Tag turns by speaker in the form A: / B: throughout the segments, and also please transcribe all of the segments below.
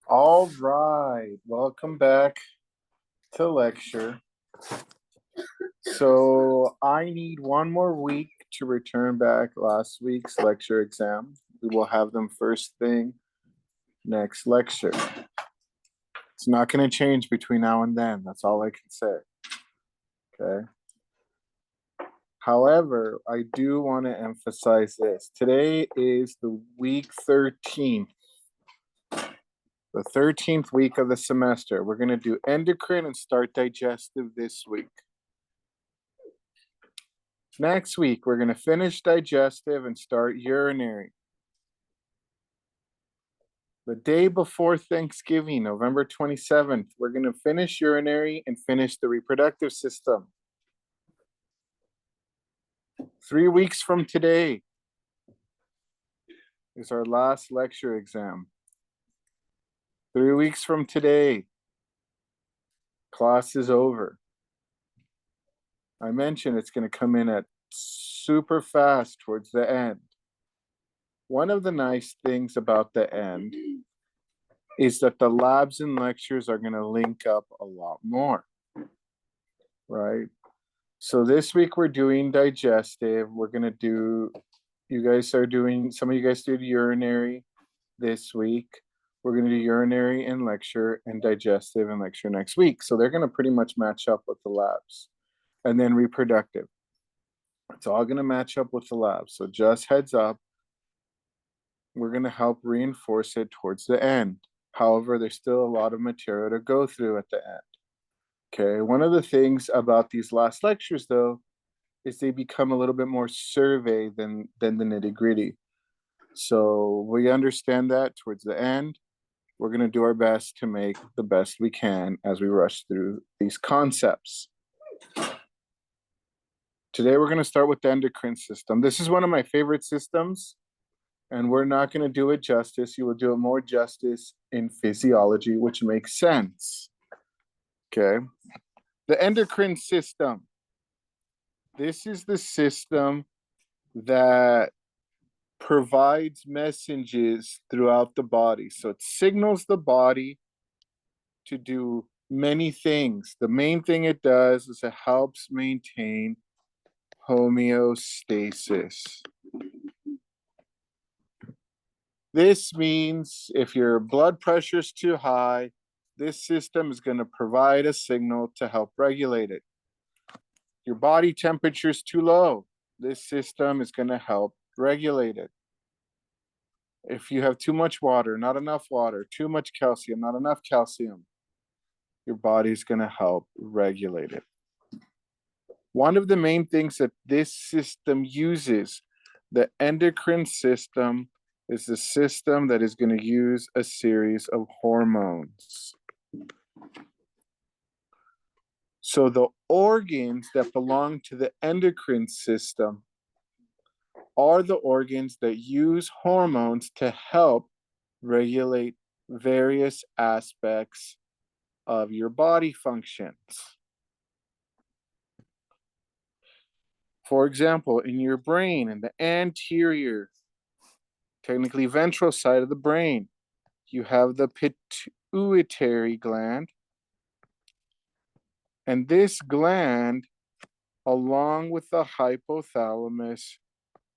A: All right, welcome back to lecture. So I need one more week to return back last week's lecture exam. We will have them first thing next lecture. It's not going to change between now and then. That's all I can say. Okay. However, I do want to emphasize this. Today is the week 13th, the 13th week of the semester. We're going to do endocrine and start digestive this week. Next week, we're going to finish digestive and start urinary. The day before Thanksgiving, November 27th, we're going to finish urinary and finish the reproductive system. 3 weeks from today is our last lecture exam. 3 weeks from today, class is over. I mentioned it's going to come in at super fast towards the end. One of the nice things about the end is that the labs and lectures are going to link up a lot more, right? So this week we're doing digestive. We're going to do, some of you guys did urinary this week. We're going to do urinary and lecture and digestive and lecture next week. So they're going to pretty much match up with the labs. And then reproductive. It's all going to match up with the labs. So just heads up, we're going to help reinforce it towards the end. However, there's still a lot of material to go through at the end. Okay, one of the things about these last lectures, though, is they become a little bit more survey than the nitty-gritty. So we understand that towards the end. We're going to do our best to make the best we can as we rush through these concepts. Today, we're going to start with the endocrine system. This is one of my favorite systems, and we're not going to do it justice. You will do it more justice in physiology, which makes sense. Okay. The endocrine system. This is the system that provides messages throughout the body. So it signals the body to do many things. The main thing it does is it helps maintain homeostasis. This means if your blood pressure is too high, this system is going to provide a signal to help regulate it. Your body temperature is too low, this system is going to help regulate it. If you have too much water, not enough water, too much calcium, not enough calcium, your body's going to help regulate it. One of the main things that this system uses, the endocrine system, is the system that is going to use a series of hormones. So the organs that belong to the endocrine system are the organs that use hormones to help regulate various aspects of your body functions. For example, in your brain, in the anterior, technically ventral side of the brain, you have the pituitary gland. And this gland, along with the hypothalamus,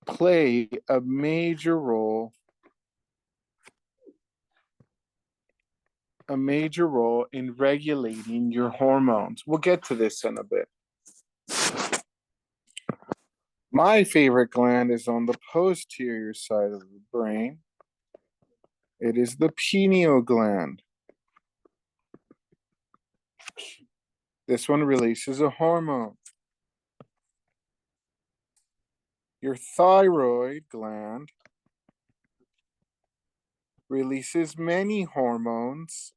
A: play a major role in regulating your hormones. We'll get to this in a bit. My favorite gland is on the posterior side of the brain. It is the pineal gland. This one releases a hormone. Your thyroid gland releases many hormones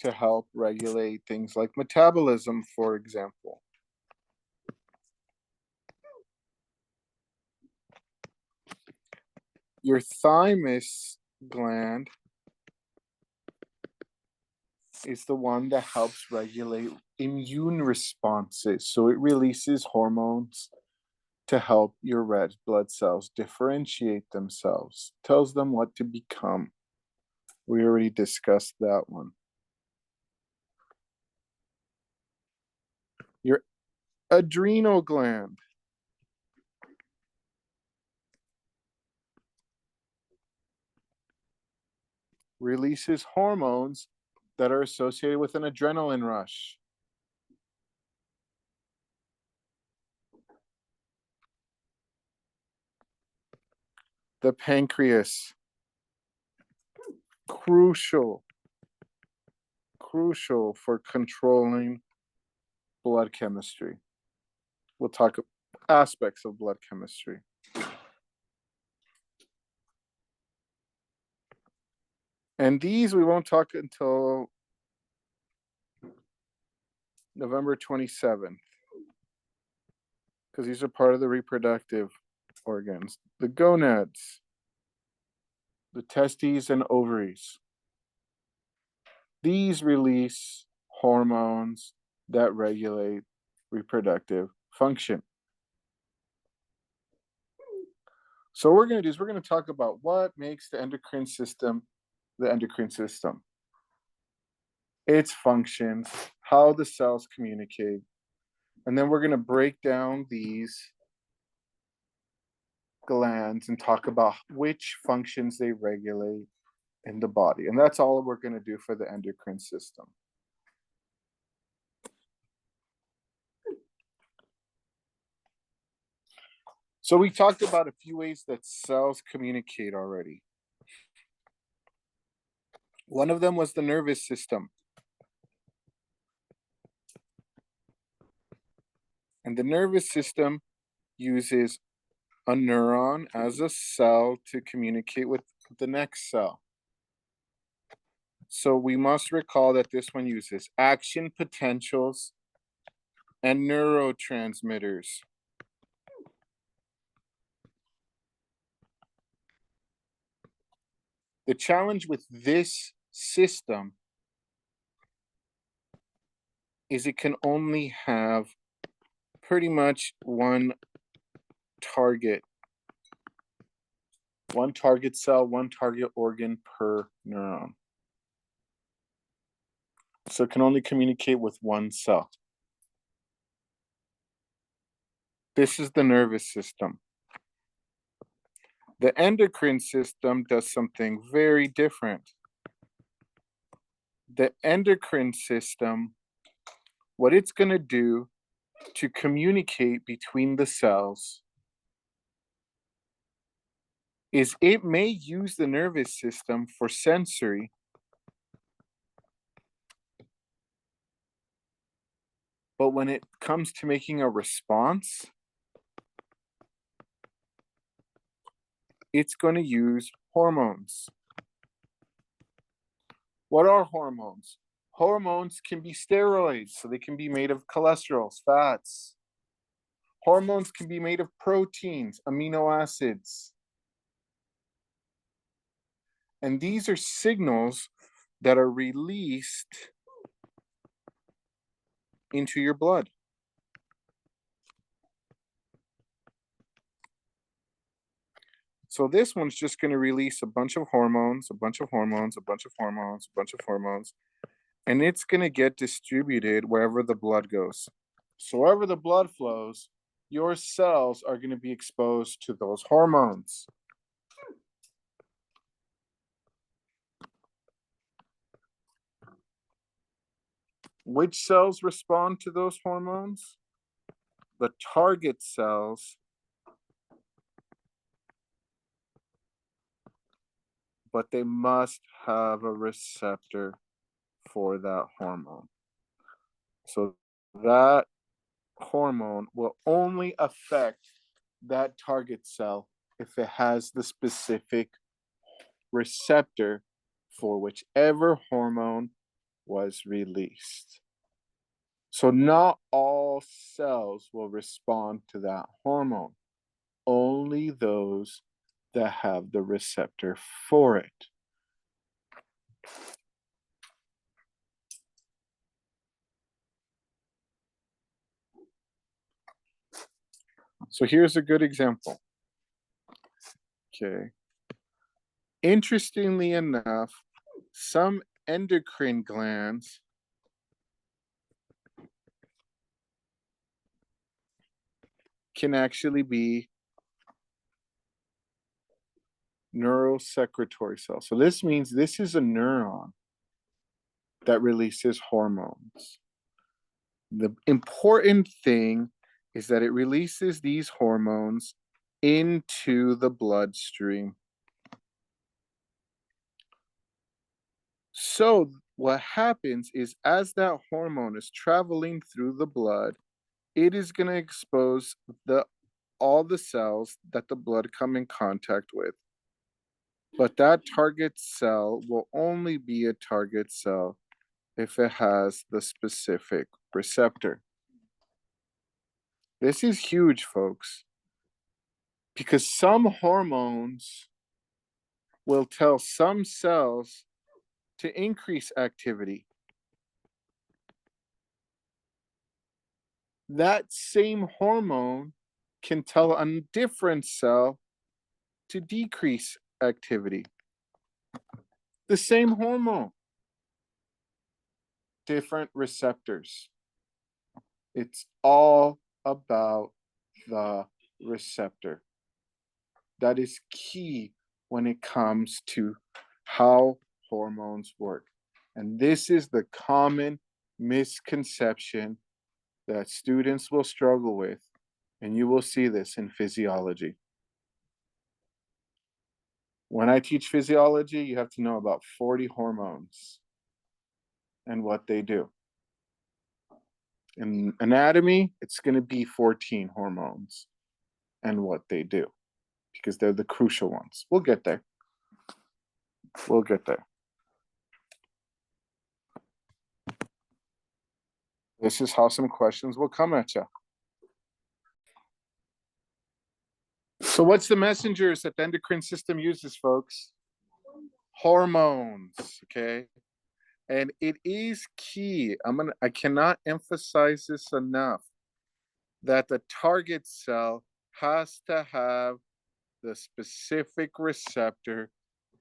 A: to help regulate things like metabolism, for example. Your thymus gland is the one that helps regulate immune responses. So it releases hormones to help your red blood cells differentiate themselves, tells them what to become. We already discussed that one. Your adrenal gland. Releases hormones that are associated with an adrenaline rush. The pancreas. Crucial for controlling blood chemistry. We'll talk aspects of blood chemistry. And these we won't talk until November 27th, because these are part of the reproductive organs. The gonads, the testes and ovaries. These release hormones that regulate reproductive function. So what we're going to do is we're going to talk about what makes the endocrine system, its functions, how the cells communicate, and then we're going to break down these glands and talk about which functions they regulate in the body. And that's all we're going to do for the endocrine system. So we talked about a few ways that cells communicate already. One of them was the nervous system. And the nervous system uses a neuron as a cell to communicate with the next cell. So we must recall that this one uses action potentials and neurotransmitters. The challenge with this system is it can only have pretty much one target cell, one target organ per neuron. So it can only communicate with one cell. This is the nervous system. The endocrine system does something very different. The endocrine system, what it's going to do to communicate between the cells is it may use the nervous system for sensory, but when it comes to making a response, it's going to use hormones. What are hormones? Hormones can be steroids, so they can be made of cholesterol, fats. Hormones can be made of proteins, amino acids. And these are signals that are released into your blood. So this one's just going to release a bunch of hormones, and it's going to get distributed wherever the blood goes. So wherever the blood flows, your cells are going to be exposed to those hormones. Which cells respond to those hormones? The target cells, but they must have a receptor for that hormone. So that hormone will only affect that target cell if it has the specific receptor for whichever hormone was released. So not all cells will respond to that hormone, only those that have the receptor for it. So here's a good example. Okay. Interestingly enough, Some endocrine glands can actually be neurosecretory cells. So this means this is a neuron that releases hormones. The important thing is that it releases these hormones into the bloodstream. So what happens is as that hormone is traveling through the blood, it is going to expose all the cells that the blood come in contact with. But that target cell will only be a target cell if it has the specific receptor. This is huge, folks, because some hormones will tell some cells to increase activity. That same hormone can tell a different cell to decrease activity. The same hormone, different receptors. It's all about the receptor. That is key when it comes to how hormones work. And this is the common misconception that students will struggle with, and you will see this in physiology. When I teach physiology, you have to know about 40 hormones and what they do. In anatomy, it's going to be 14 hormones and what they do, because they're the crucial ones. We'll get there. We'll get there. This is how some questions will come at you. So what's the messengers that the endocrine system uses, folks? Hormones, okay? And it is key. I cannot emphasize this enough, that the target cell has to have the specific receptor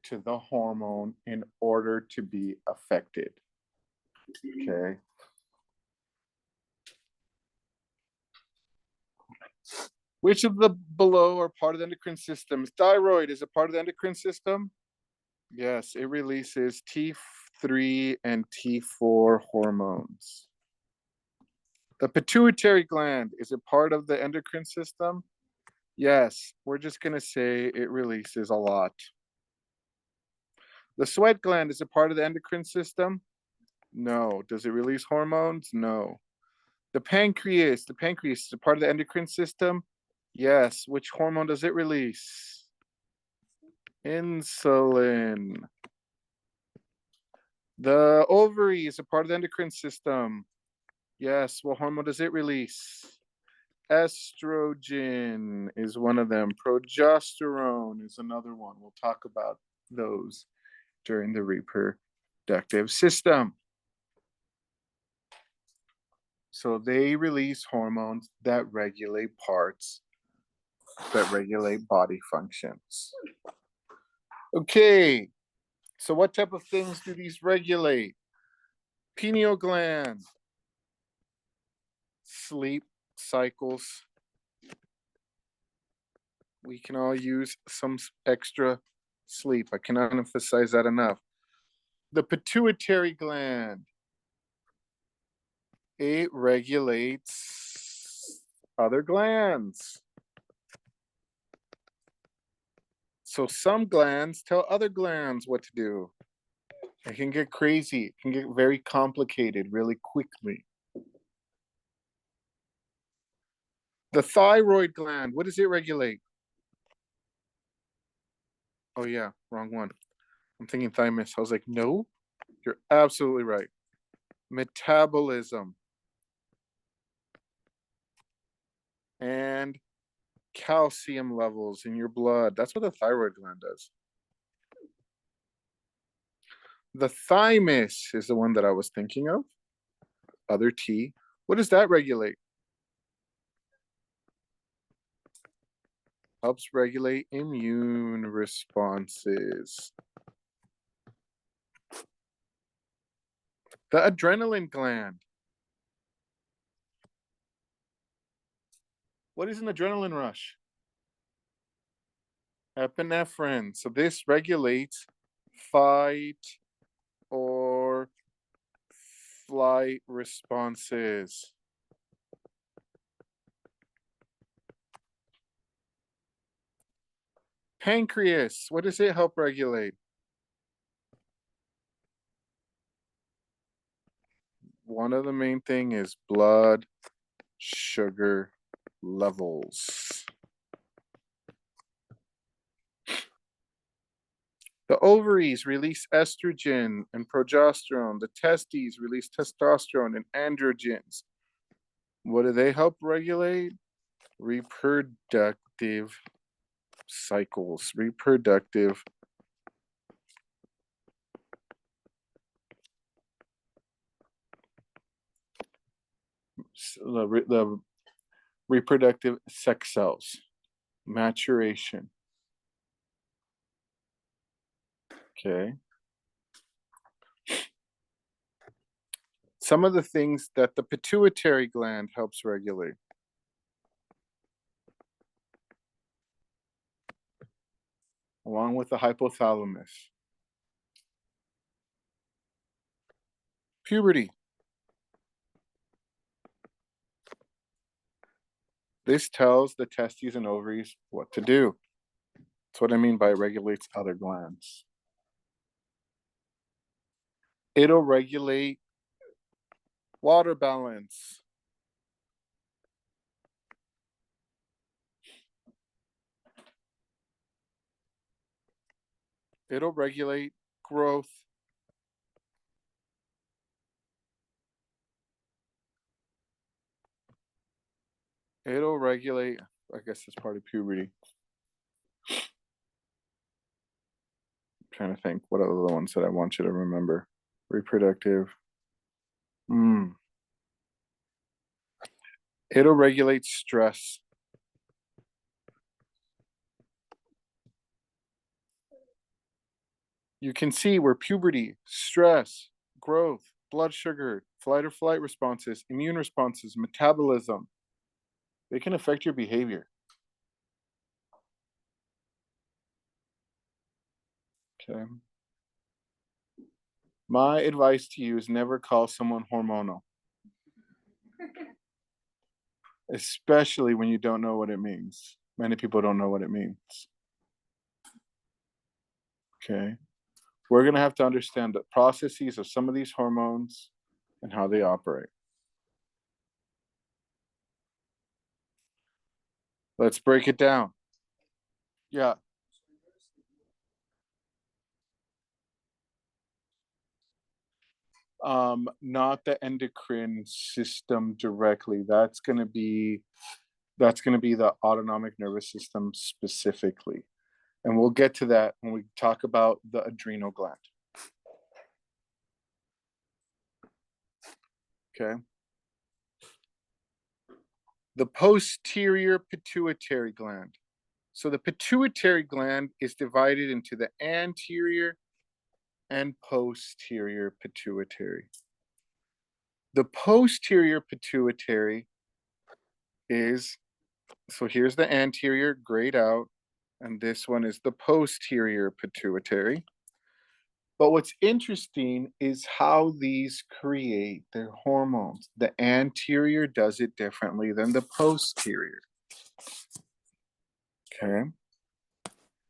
A: to the hormone in order to be affected. Okay. Which of the below are part of the endocrine system? Thyroid is a part of the endocrine system? Yes, it releases T3 and T4 hormones. The pituitary gland, is it part of the endocrine system? Yes, we're just going to say it releases a lot. The sweat gland, is it part of the endocrine system? No. Does it release hormones? No. The pancreas is a part of the endocrine system? Yes. Which hormone does it release? Insulin. The ovary is a part of the endocrine system. Yes. What hormone does it release? Estrogen is one of them. Progesterone is another one. We'll talk about those during the reproductive system. So they release hormones that regulate parts, that regulate body functions. Okay, so what type of things do these regulate? Pineal gland, sleep cycles. We can all use some extra sleep. I cannot emphasize that enough. The pituitary gland, it regulates other glands. So some glands tell other glands what to do. It can get crazy. It can get very complicated really quickly. The thyroid gland, what does it regulate? Oh yeah, wrong one. I'm thinking thymus. I was like, no, you're absolutely right. Metabolism. And calcium levels in your blood. That's what the thyroid gland does. The thymus is the one that I was thinking of. Other T. What does that regulate? Helps regulate immune responses. The adrenaline gland. What is an adrenaline rush? Epinephrine. So this regulates fight or flight responses. Pancreas. What does it help regulate? One of the main thing is blood sugar levels. The ovaries release estrogen and progesterone. The testes release testosterone and androgens. What do they help regulate? Reproductive cycles. Reproductive the reproductive sex cells. Maturation. Okay. Some of the things that the pituitary gland helps regulate. Along with the hypothalamus. Puberty. This tells the testes and ovaries what to do. That's what I mean by it regulates other glands. It'll regulate water balance. It'll regulate growth. It'll regulate, I guess it's part of puberty. I'm trying to think what are the ones that I want you to remember. Reproductive. It'll regulate stress. You can see where puberty, stress, growth, blood sugar, flight or flight responses, immune responses, metabolism, they can affect your behavior. Okay. My advice to you is never call someone hormonal, especially when you don't know what it means. Many people don't know what it means. Okay. We're going to have to understand the processes of some of these hormones and how they operate. Let's break it down. Yeah. Not the endocrine system directly. That's going to be the autonomic nervous system specifically. And we'll get to that when we talk about the adrenal gland. Okay. The posterior pituitary gland. So the pituitary gland is divided into the anterior and posterior pituitary. The posterior pituitary is, so here's the anterior grayed out, and this one is the posterior pituitary. But what's interesting is how these create their hormones. The anterior does it differently than the posterior. Okay.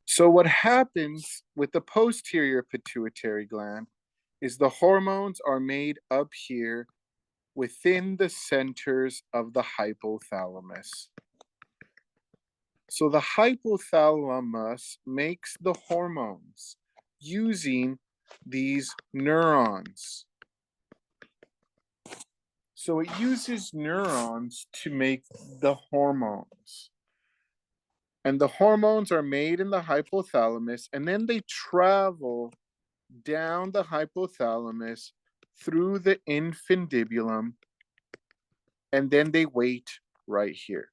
A: So what happens with the posterior pituitary gland is the hormones are made up here within the centers of the hypothalamus. So the hypothalamus makes the hormones using these neurons. So it uses neurons to make the hormones. And the hormones are made in the hypothalamus, and then they travel down the hypothalamus through the infundibulum, and then they wait right here.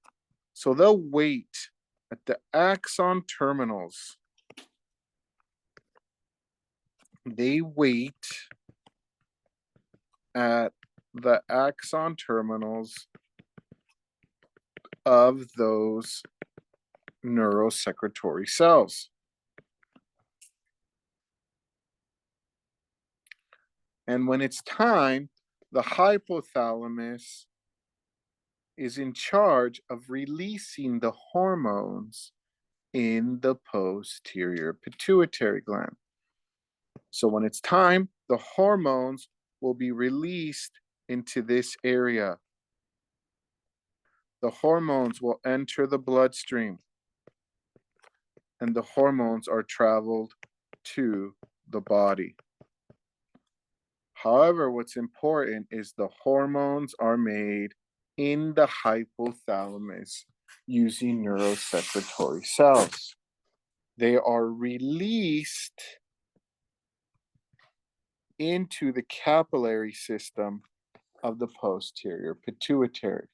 A: So they'll wait at the axon terminals. They wait at the axon terminals of those neurosecretory cells. And when it's time, the hypothalamus is in charge of releasing the hormones in the posterior pituitary gland. So when it's time, the hormones will be released into this area. The hormones will enter the bloodstream, and the hormones are traveled to the body. However, what's important is the hormones are made in the hypothalamus using neurosecretory cells. They are released into the capillary system of the posterior pituitary.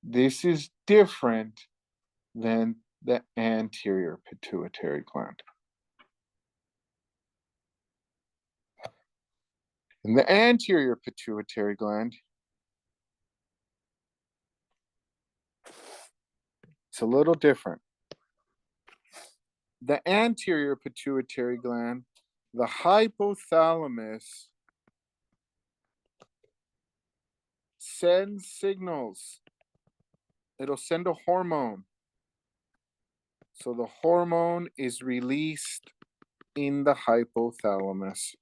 A: This is different than the anterior pituitary gland. In the anterior pituitary gland, it's a little different. The anterior pituitary gland, the hypothalamus sends signals. It'll send a hormone. So the hormone is released in the hypothalamus.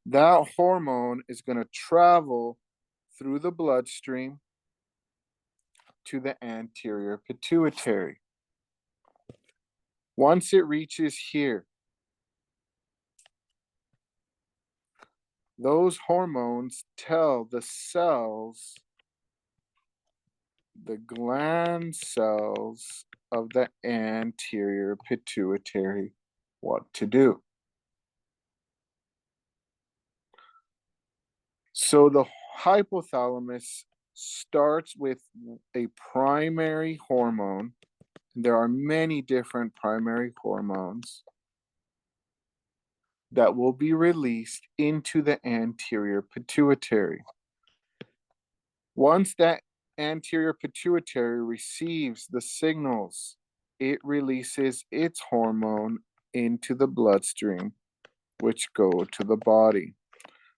A: That hormone is going to travel through the bloodstream to the anterior pituitary. Once it reaches here, those hormones tell the cells, the gland cells of the anterior pituitary, what to do. So the hypothalamus starts with a primary hormone. There are many different primary hormones that will be released into the anterior pituitary. Once that anterior pituitary receives the signals, it releases its hormone into the bloodstream, which go to the body.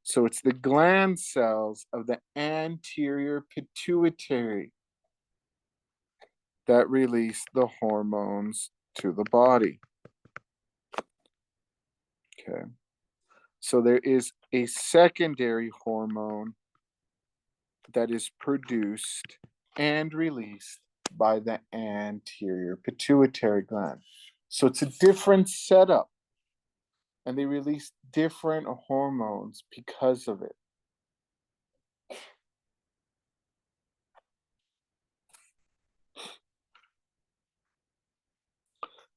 A: So it's the gland cells of the anterior pituitary that release the hormones to the body. Okay. So there is a secondary hormone that is produced and released by the anterior pituitary gland. So it's a different setup, and they release different hormones because of it.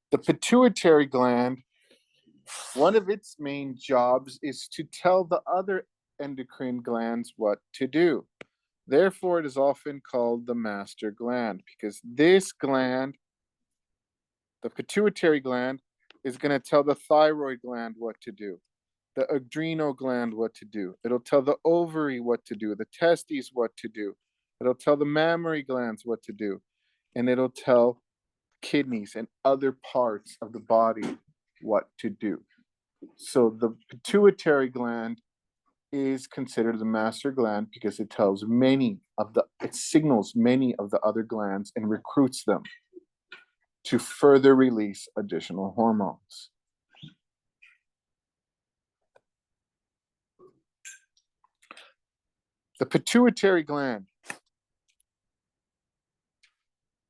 A: The pituitary gland, one of its main jobs is to tell the other endocrine glands what to do. Therefore, it is often called the master gland, because this gland, the pituitary gland, is going to tell the thyroid gland what to do, the adrenal gland what to do. It'll tell the ovary what to do, the testes what to do. It'll tell the mammary glands what to do, and it'll tell kidneys and other parts of the body what to do. So the pituitary gland is considered the master gland because it signals many of the other glands and recruits them to further release additional hormones. The pituitary gland,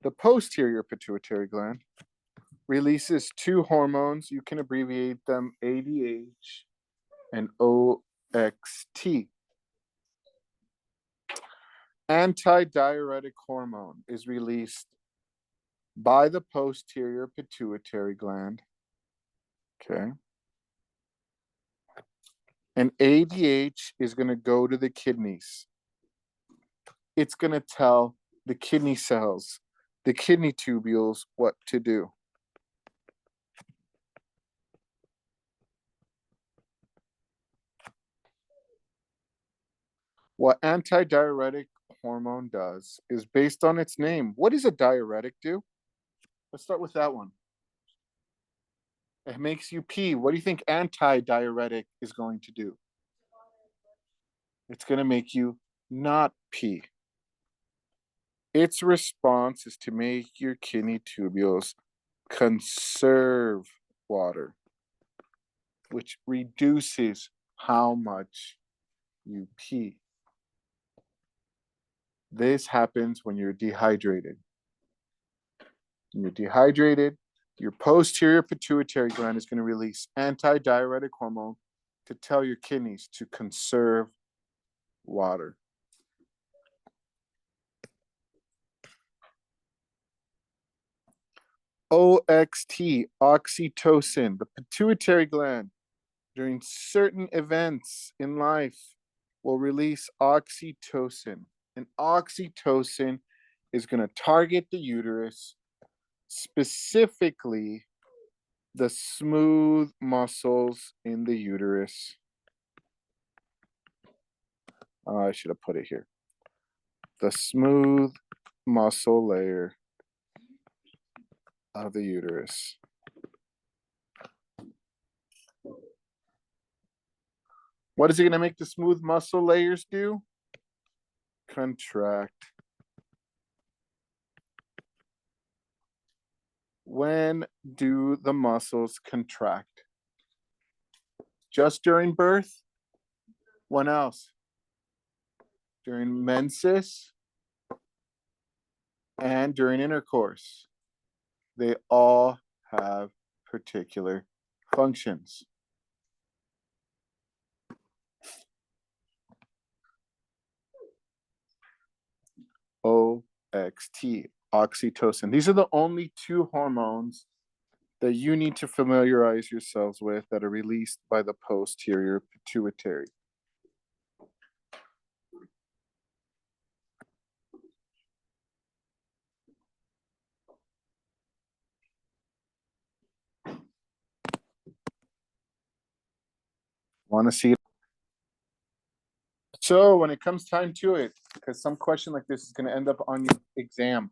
A: the posterior pituitary gland, releases two hormones. You can abbreviate them ADH and OXT. Antidiuretic hormone is released by the posterior pituitary gland. Okay. And ADH is going to go to the kidneys. It's going to tell the kidney cells, the kidney tubules, what to do. What antidiuretic hormone does is based on its name. What does a diuretic do? Let's start with that one. It makes you pee. What do you think antidiuretic is going to do? It's going to make you not pee. Its response is to make your kidney tubules conserve water, which reduces how much you pee. This happens when you're dehydrated. When you're dehydrated, your posterior pituitary gland is going to release antidiuretic hormone to tell your kidneys to conserve water. OXT, oxytocin, the pituitary gland during certain events in life will release oxytocin. And oxytocin is going to target the uterus, specifically the smooth muscles in the uterus. I should have put it here. The smooth muscle layer of the uterus. What is it going to make the smooth muscle layers do? Contract. When do the muscles contract? Just during birth? When else? During menses and during intercourse. They all have particular functions. OXT, oxytocin. These are the only two hormones that you need to familiarize yourselves with that are released by the posterior pituitary. Want to see it? So when it comes time to it, because some question like this is going to end up on your exam,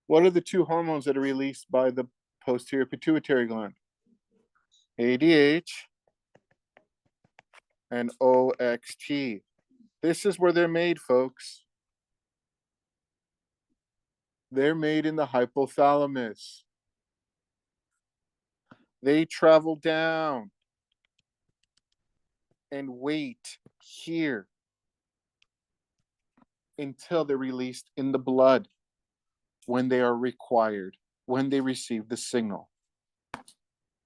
A: what are the two hormones that are released by the posterior pituitary gland? ADH and OXT. This is where they're made, folks. They're made in the hypothalamus. They travel down and wait here until they're released in the blood when they are required, when they receive the signal.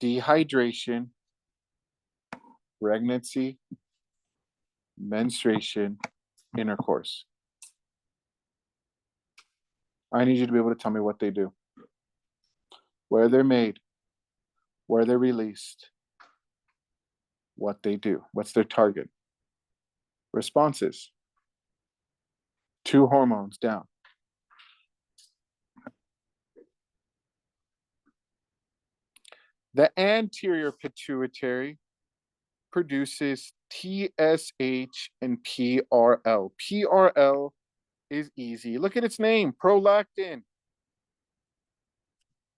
A: Dehydration, pregnancy, menstruation, intercourse. I need you to be able to tell me what they do, where they're made, where they're released, what they do, what's their target. Responses. Two hormones down. The anterior pituitary produces TSH and PRL. PRL is easy. Look at its name, prolactin.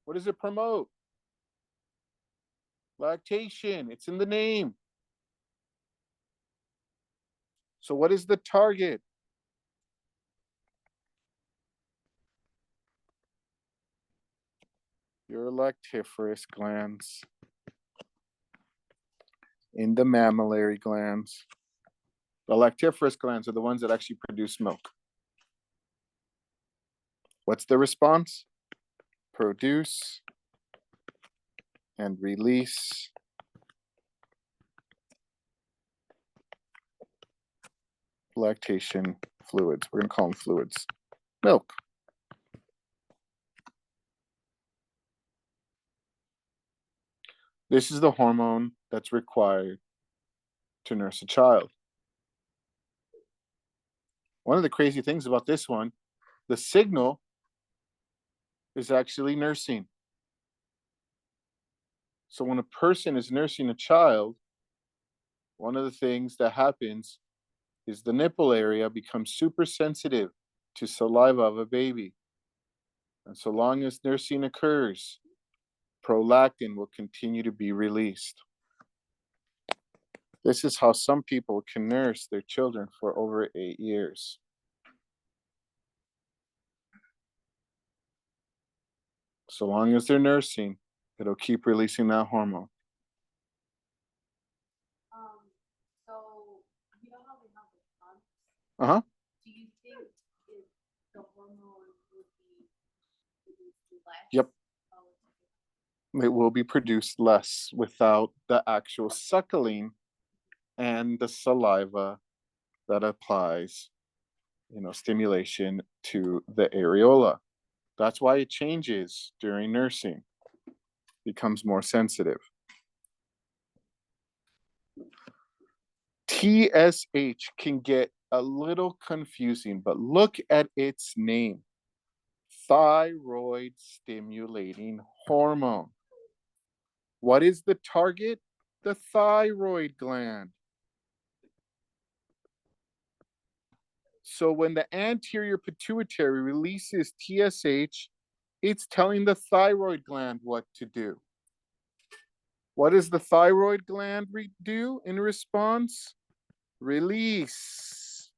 A: What does it promote? Lactation. It's in the name. So what is the target? Your lactiferous glands in the mammillary glands. The lactiferous glands are the ones that actually produce milk. What's the response? Produce and release lactation fluids. We're going to call them fluids. Milk. This is the hormone that's required to nurse a child. One of the crazy things about this one, the signal is actually nursing. So when a person is nursing a child, one of the things that happens is the nipple area becomes super sensitive to saliva of a baby. And so long as nursing occurs, prolactin will continue to be released. This is how some people can nurse their children for over 8 years. So long as they're nursing, it'll keep releasing that hormone.
B: So you know how they have the pumps?
A: Uh-huh.
B: Do you think if the hormone would be produced less?
A: Yep. It will be produced less without the actual suckling and the saliva that applies, stimulation to the areola. That's why it changes during nursing, becomes more sensitive. TSH can get a little confusing, but look at its name. Thyroid stimulating hormone. What is the target? The thyroid gland. So when the anterior pituitary releases TSH, it's telling the thyroid gland what to do. What does the thyroid gland do in response? Release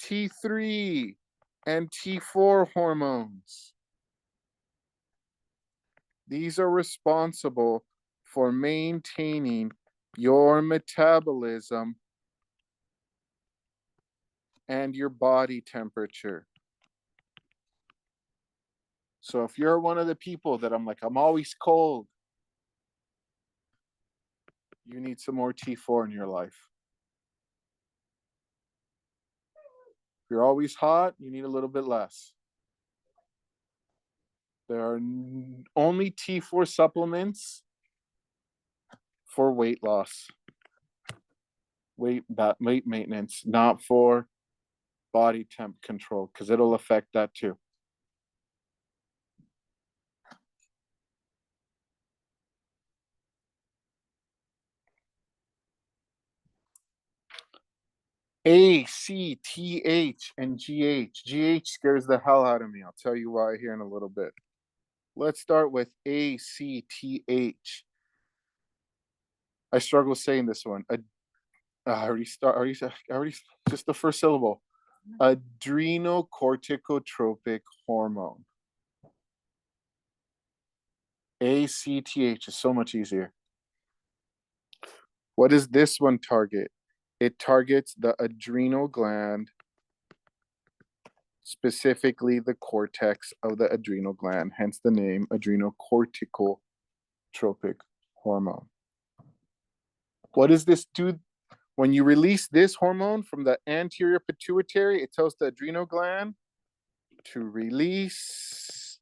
A: T3 and T4 hormones. These are responsible for maintaining your metabolism and your body temperature. So if you're one of the people that I'm always cold, you need some more T4 in your life. If you're always hot, you need a little bit less. There are only T4 supplements for weight loss, weight maintenance, not for body temp control, because it'll affect that too. A, C, T, H, and GH. GH scares the hell out of me. I'll tell you why here in a little bit. Let's start with A, C, T, H. I struggle saying this one. Just the first syllable. Adrenocorticotropic hormone. ACTH is so much easier. What does this one target? It targets the adrenal gland, specifically the cortex of the adrenal gland, hence the name adrenocorticotropic hormone. What does this do? When you release this hormone from the anterior pituitary, it tells the adrenal gland to release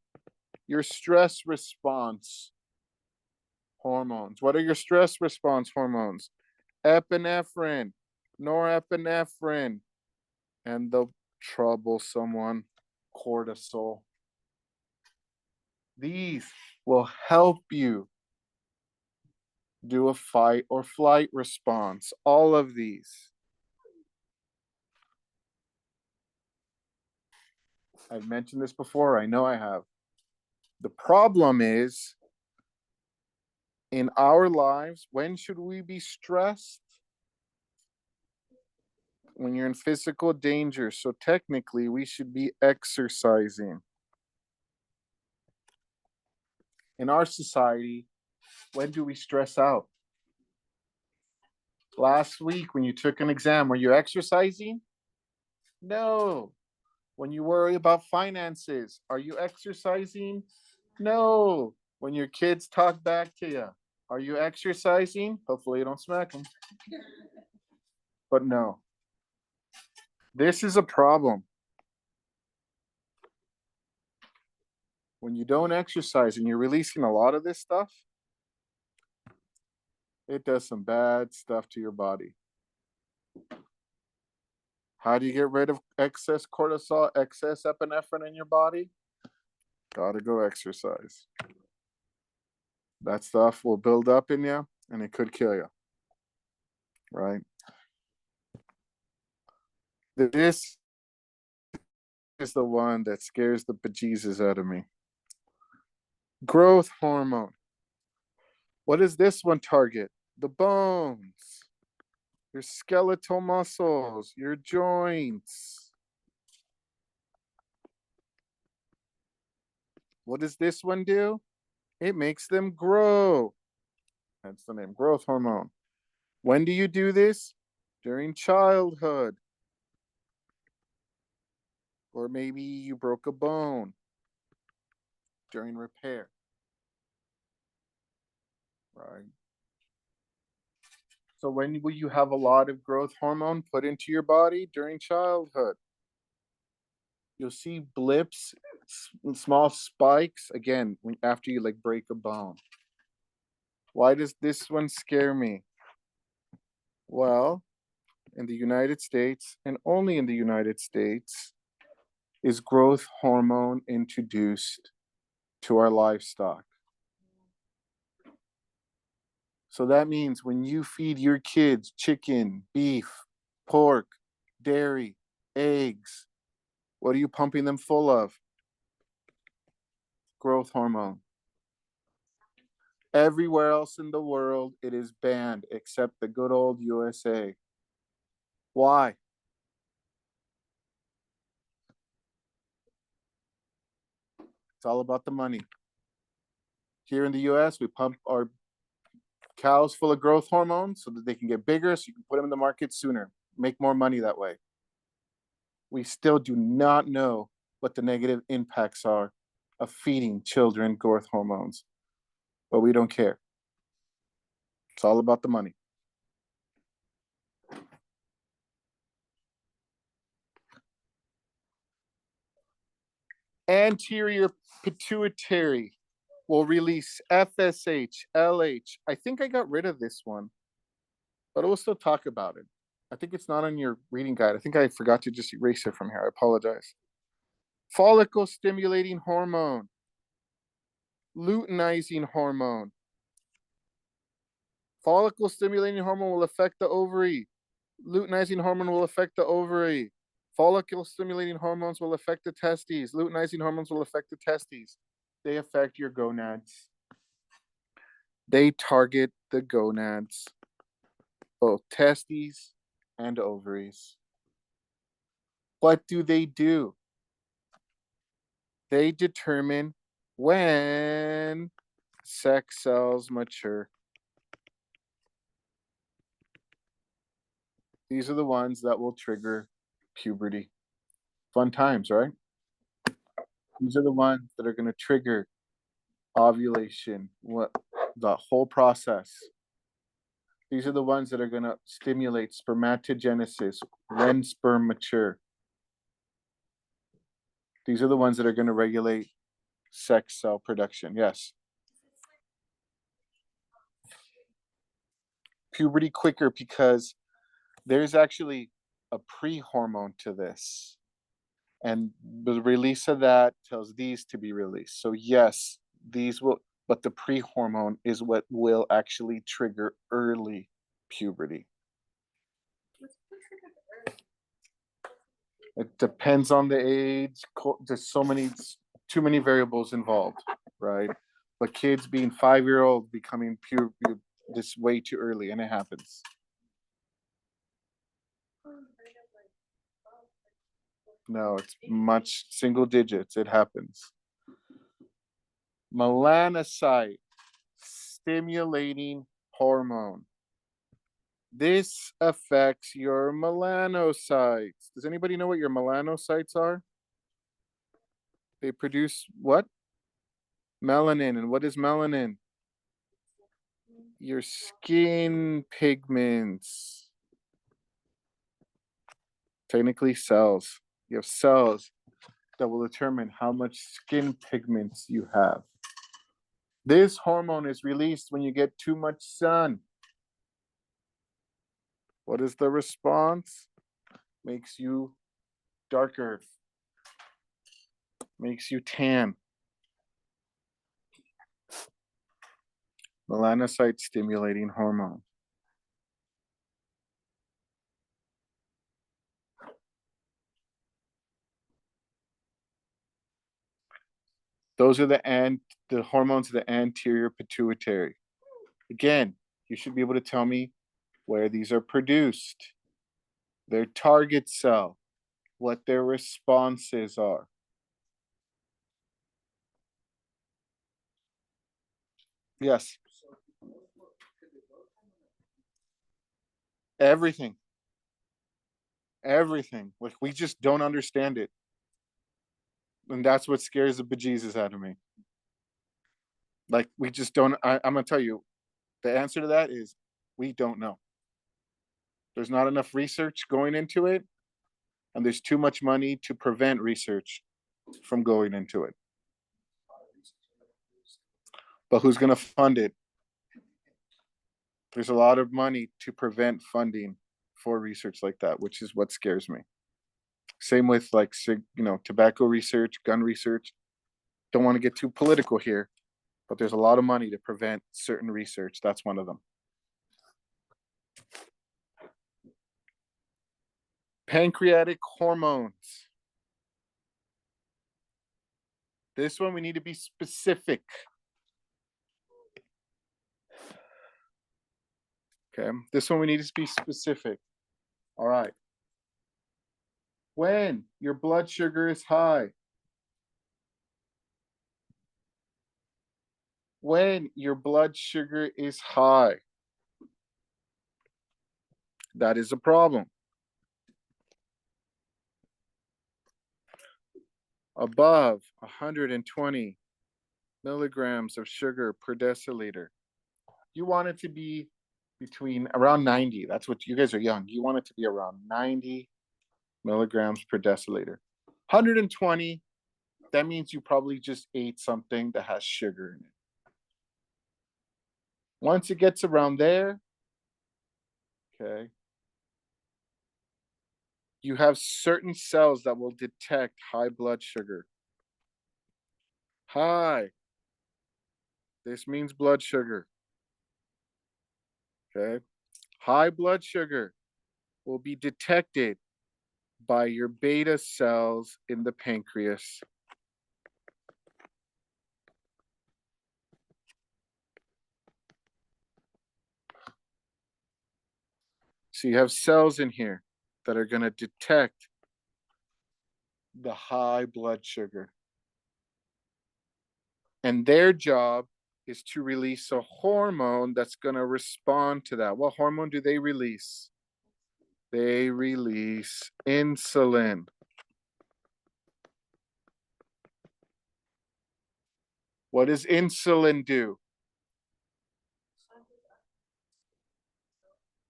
A: your stress response hormones. What are your stress response hormones? Epinephrine, norepinephrine, and the troublesome one, cortisol. These will help you do a fight or flight response. All of these. I've mentioned this before. I know I have. The problem is, in our lives, when should we be stressed? When you're in physical danger. So technically, we should be exercising. In our society, when do we stress out? Last week, when you took an exam, were you exercising? No. When you worry about finances, are you exercising? No. When your kids talk back to you, are you exercising? Hopefully you don't smack them. But no. This is a problem. When you don't exercise and you're releasing a lot of this stuff, it does some bad stuff to your body. How do you get rid of excess cortisol, excess epinephrine in your body? Gotta go exercise. That stuff will build up in you and it could kill you. Right? This is the one that scares the bejesus out of me. Growth hormone. What does this one target? The bones, your skeletal muscles, your joints. What does this one do? It makes them grow. That's the name, growth hormone. When do you do this? During childhood. Or maybe you broke a bone during repair. Right? So when will you have a lot of growth hormone put into your body? During childhood. You'll see blips, small spikes, again, after you like break a bone. Why does this one scare me? Well, in the United States, and only in the United States, is growth hormone introduced to our livestock. So that means when you feed your kids chicken, beef, pork, dairy, eggs, what are you pumping them full of? Growth hormone. Everywhere else in the world, it is banned except the good old USA. Why? It's all about the money. Here in the US, we pump our cows full of growth hormones so that they can get bigger, so you can put them in the market sooner, make more money that way. We still do not know what the negative impacts are of feeding children growth hormones, but we don't care. It's all about the money. Anterior pituitary will release FSH, LH. I think I got rid of this one, but we'll still talk about it. I think it's not on your reading guide. I think I forgot to just erase it from here. I apologize. Follicle stimulating hormone, luteinizing hormone. Follicle stimulating hormone will affect the ovary. Luteinizing hormone will affect the ovary. Follicle stimulating hormones will affect the testes. Luteinizing hormones will affect the testes. They affect your gonads. They target the gonads, both testes and ovaries. What do? They determine when sex cells mature. These are the ones that will trigger puberty. Fun times, right? These are the ones that are going to trigger ovulation, the whole process. These are the ones that are going to stimulate spermatogenesis, when sperm mature. These are the ones that are going to regulate sex cell production. Yes. Puberty quicker because there's actually a pre-hormone to this. And the release of that tells these to be released. So yes, these will, but the pre-hormone is what will actually trigger early puberty. It depends on the age. There's too many variables involved, right? But kids being 5-year-old becoming pure just way too early, and it happens. No, it's much single digits. It happens. Melanocyte stimulating hormone. This affects your melanocytes. Does anybody know what your melanocytes are? They produce what? Melanin. And what is melanin? Your skin pigments. Technically cells. You have cells that will determine how much skin pigments you have. This hormone is released when you get too much sun. What is the response? Makes you darker. Makes you tan. Melanocyte stimulating hormone. Those are the hormones of the anterior pituitary. Again, you should be able to tell me where these are produced, their target cell, what their responses are. Yes. Everything. Everything. Like, we just don't understand it. And that's what scares the bejesus out of me. Like, we just don't. I'm going to tell you, the answer to that is we don't know. There's not enough research going into it, and there's too much money to prevent research from going into it. But who's going to fund it? There's a lot of money to prevent funding for research like that, which is what scares me. Same with, like, tobacco research, gun research. Don't want to get too political here, but there's a lot of money to prevent certain research. That's one of them. Pancreatic hormones. This one we need to be specific. Okay, this one we need to be specific. All right. When your blood sugar is high. When your blood sugar is high. That is a problem. Above 120 milligrams of sugar per deciliter. You want it to be between around 90. That's what, you guys are young. You want it to be around 90 milligrams per deciliter. 120, that means you probably just ate something that has sugar in it. Once it gets around there, okay, you have certain cells that will detect high blood sugar. High. This means blood sugar. Okay. High blood sugar will be detected by your beta cells in the pancreas. So you have cells in here that are going to detect the high blood sugar. And their job is to release a hormone that's going to respond to that. What hormone do they release? They release insulin. What does insulin do?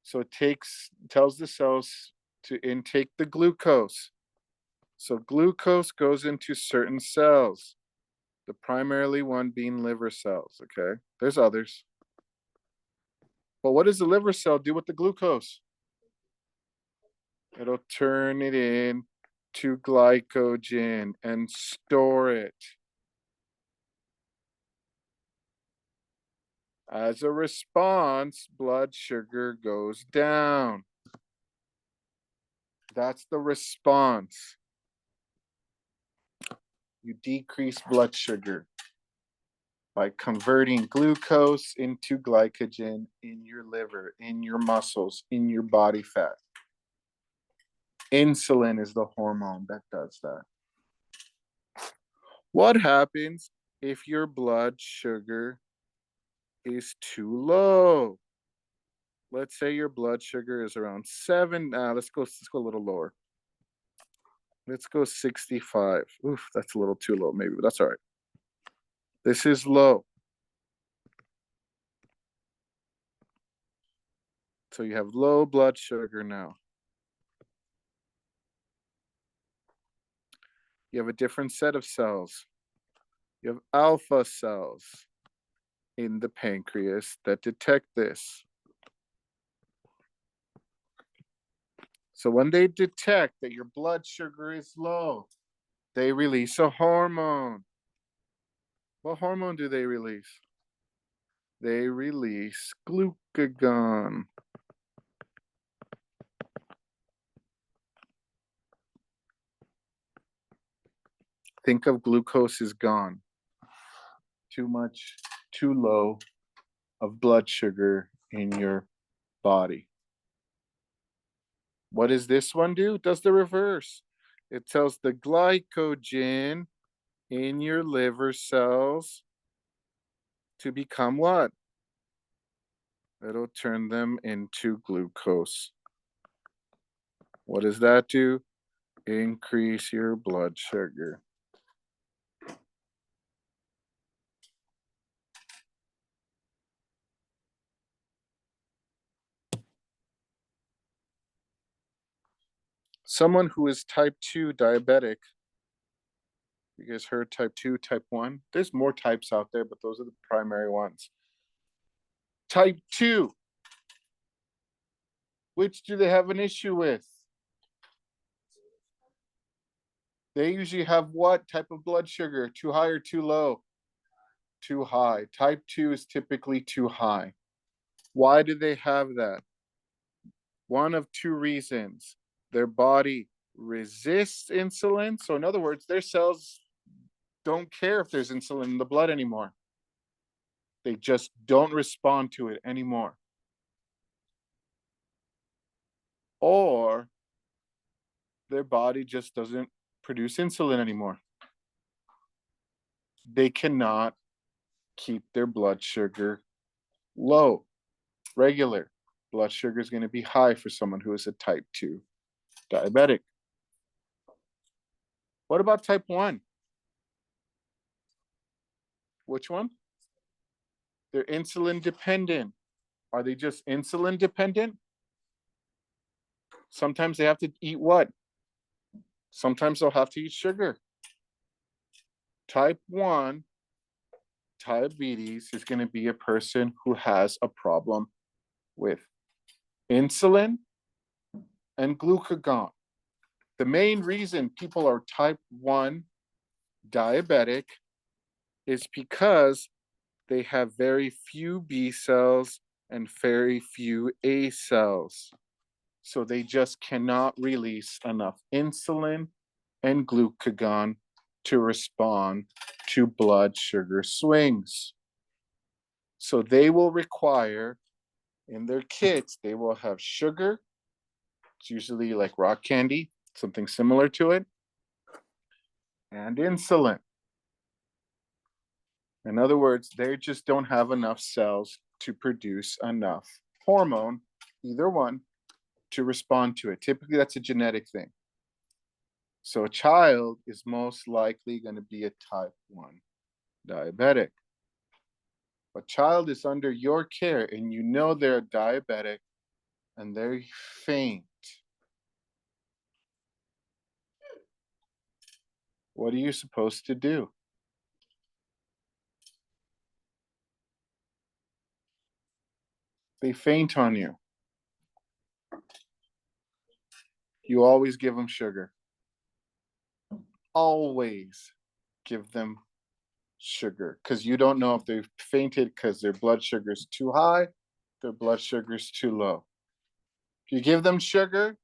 A: So it tells the cells to intake the glucose. So glucose goes into certain cells, the primarily one being liver cells, okay? There's others. But what does the liver cell do with the glucose? It'll turn it in to glycogen and store it. As a response, blood sugar goes down. That's the response. You decrease blood sugar by converting glucose into glycogen in your liver, in your muscles, in your body fat. Insulin is the hormone that does that. What happens if your blood sugar is too low? Let's say your blood sugar is around 7. Let's go a little lower. Let's go 65. Oof, that's a little too low, maybe, but that's all right. This is low. So you have low blood sugar now. You have a different set of cells. You have alpha cells in the pancreas that detect this. So when they detect that your blood sugar is low, they release a hormone. What hormone do they release? They release glucagon. Think of glucose is gone. too much, too low of blood sugar in your body. What does this one do? It does the reverse. It tells the glycogen in your liver cells to become what? It'll turn them into glucose. What does that do? Increase your blood sugar. Someone who is type 2 diabetic, you guys heard type 2, type 1? There's more types out there, but those are the primary ones. Type 2, which do they have an issue with? They usually have what type of blood sugar? Too high or too low? Too high. Type 2 is typically too high. Why do they have that? One of two reasons. Their body resists insulin. So in other words, their cells don't care if there's insulin in the blood anymore. They just don't respond to it anymore. Or their body just doesn't produce insulin anymore. They cannot keep their blood sugar low, regular. Blood sugar is going to be high for someone who is a type 2 diabetic. What about type 1? Which one? They're insulin dependent. Are they just insulin dependent? Sometimes they have to eat what? Sometimes they'll have to eat sugar. Type 1 diabetes is going to be a person who has a problem with insulin and glucagon. The main reason people are type 1 diabetic is because they have very few B cells and very few A cells. So they just cannot release enough insulin and glucagon to respond to blood sugar swings. So they will require, in their kits, they will have sugar. It's usually like rock candy, something similar to it, and insulin. In other words, they just don't have enough cells to produce enough hormone, either one, to respond to it. Typically, that's a genetic thing. So a child is most likely going to be a type 1 diabetic. A child is under your care and you know they're diabetic and they faint. What are you supposed to do? They faint on you. You always give them sugar. Always give them sugar because you don't know if they've fainted because their blood sugar is too high, their blood sugar is too low. If you give them sugar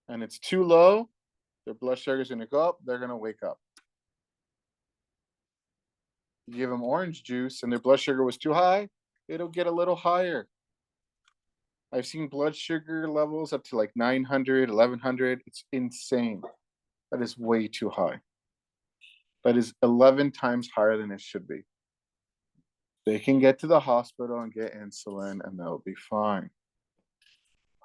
A: and it's too low, their blood sugar is going to go up, they're going to wake up. You give them orange juice and their blood sugar was too high, it'll get a little higher. I've seen blood sugar levels up to like 900, 1100. It's insane. That is way too high. That is 11 times higher than it should be. They can get to the hospital and get insulin and they'll be fine.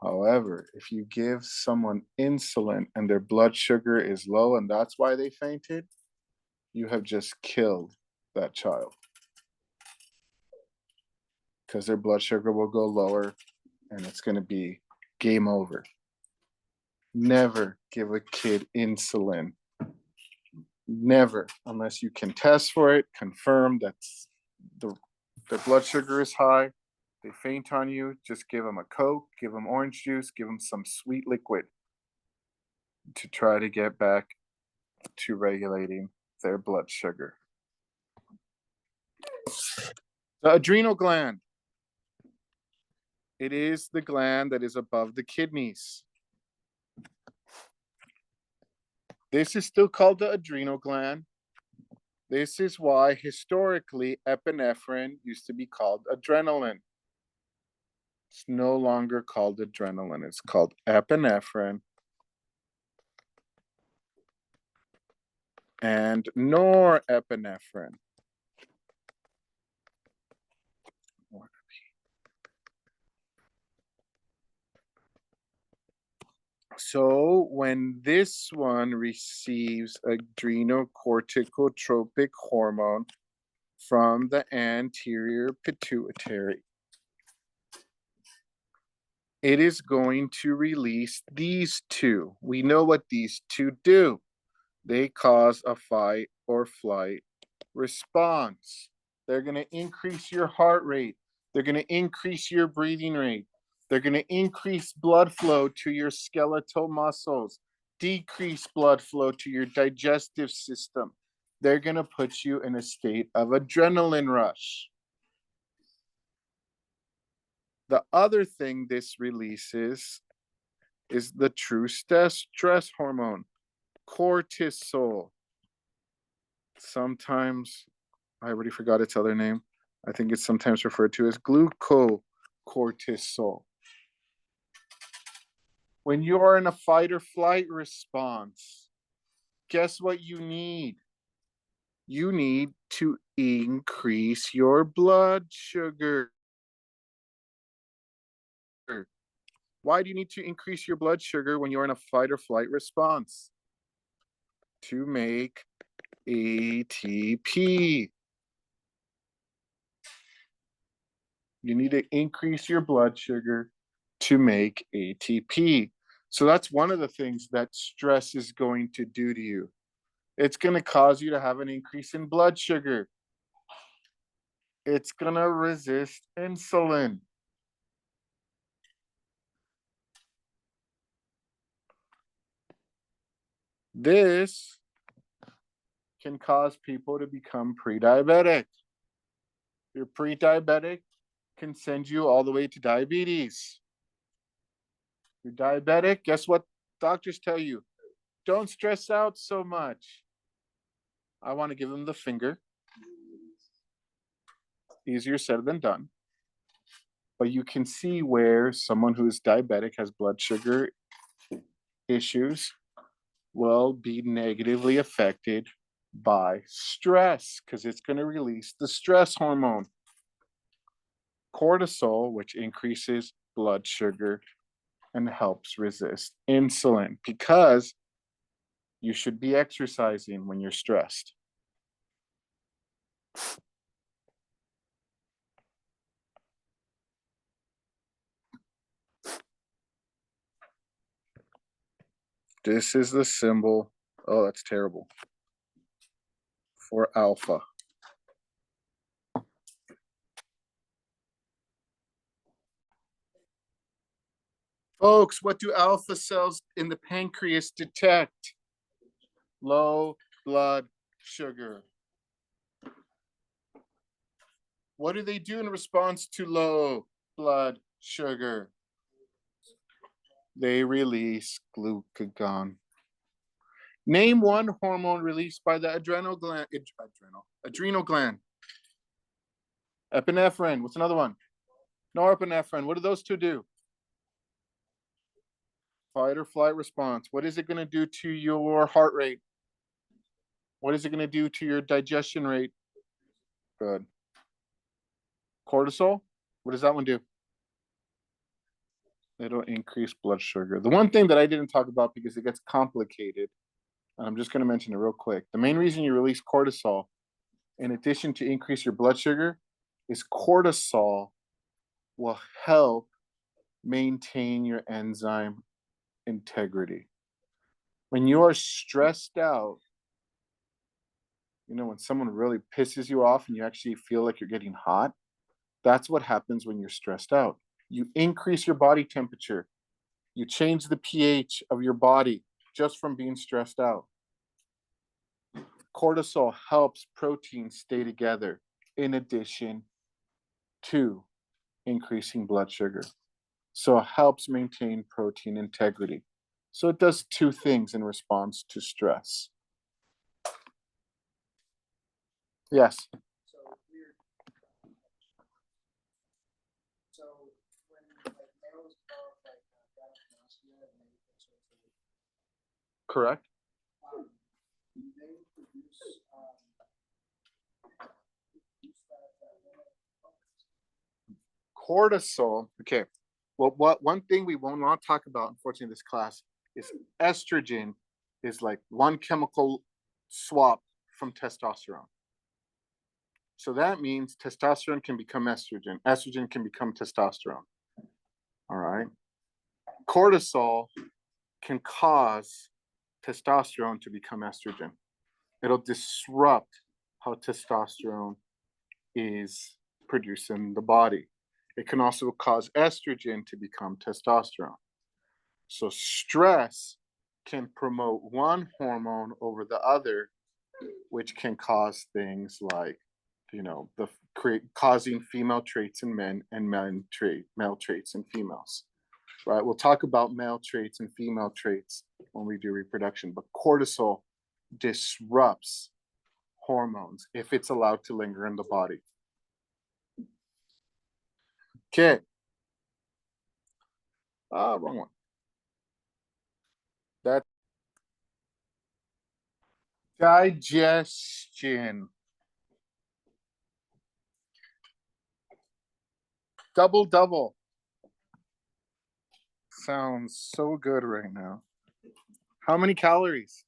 A: However, if you give someone insulin and their blood sugar is low and that's why they fainted, you have just killed that child. Because their blood sugar will go lower and it's going to be game over. Never give a kid insulin. Never, unless you can test for it, confirm that their blood sugar is high, they faint on you, just give them a Coke, give them orange juice, give them some sweet liquid to try to get back to regulating their blood sugar. The adrenal gland. It is the gland that is above the kidneys. This is still called the adrenal gland. This is why historically epinephrine used to be called adrenaline. It's no longer called adrenaline. It's called epinephrine and norepinephrine. So when this one receives adrenocorticotropic hormone from the anterior pituitary, it is going to release these two. We know what these two do. They cause a fight or flight response. They're going to increase your heart rate. They're going to increase your breathing rate. They're going to increase blood flow to your skeletal muscles, decrease blood flow to your digestive system. They're going to put you in a state of adrenaline rush. The other thing this releases is the true stress hormone, cortisol. Sometimes, I already forgot its other name. I think it's sometimes referred to as glucocortisol. When you are in a fight or flight response, guess what you need? You need to increase your blood sugar. Why do you need to increase your blood sugar when you're in a fight or flight response? To make ATP. You need to increase your blood sugar to make ATP. So that's one of the things that stress is going to do to you. It's going to cause you to have an increase in blood sugar. It's going to resist insulin. This can cause people to become pre-diabetic. You're pre-diabetic, can send you all the way to diabetes. You're diabetic, guess what doctors tell you? Don't stress out so much. I want to give them the finger. Easier said than done. But you can see where someone who is diabetic has blood sugar issues will be negatively affected by stress because it's going to release the stress hormone. Cortisol, which increases blood sugar and helps resist insulin, because you should be exercising when you're stressed. This is the symbol. Oh, that's terrible. For alpha. Folks, what do alpha cells in the pancreas detect? Low blood sugar. What do they do in response to low blood sugar? They release glucagon. Name one hormone released by the adrenal gland. Adrenal gland. Epinephrine. What's another one? Norepinephrine. What do those two do? Fight or flight response. What is it going to do to your heart rate? What is it going to do to your digestion rate? Good. Cortisol. What does that one do? It'll increase blood sugar. The one thing that I didn't talk about because it gets complicated, and I'm just going to mention it real quick. The main reason you release cortisol, in addition to increase your blood sugar, is cortisol will help maintain your enzyme integrity. When you are stressed out, you know, when someone really pisses you off and you actually feel like you're getting hot, that's what happens when you're stressed out. You increase your body temperature. You change the pH of your body just from being stressed out. Cortisol helps proteins stay together in addition to increasing blood sugar. So it helps maintain protein integrity. So it does two things in response to stress. Yes.
C: So weird. So when like males develop like gynecomastia and they start to
A: Correct.
C: they produce
A: Cortisol. Okay. Well, one thing we will not talk about, unfortunately, in this class is estrogen is like one chemical swap from testosterone. So that means testosterone can become estrogen. Estrogen can become testosterone. All right. Cortisol can cause testosterone to become estrogen. It'll disrupt how testosterone is produced in the body. It can also cause estrogen to become testosterone. So stress can promote one hormone over the other, which can cause things like, causing female traits in men and male traits in females. Right? We'll talk about male traits and female traits when we do reproduction, but cortisol disrupts hormones if it's allowed to linger in the body. Okay. Wrong one. That's digestion. Double double. Sounds so good right now. How many calories?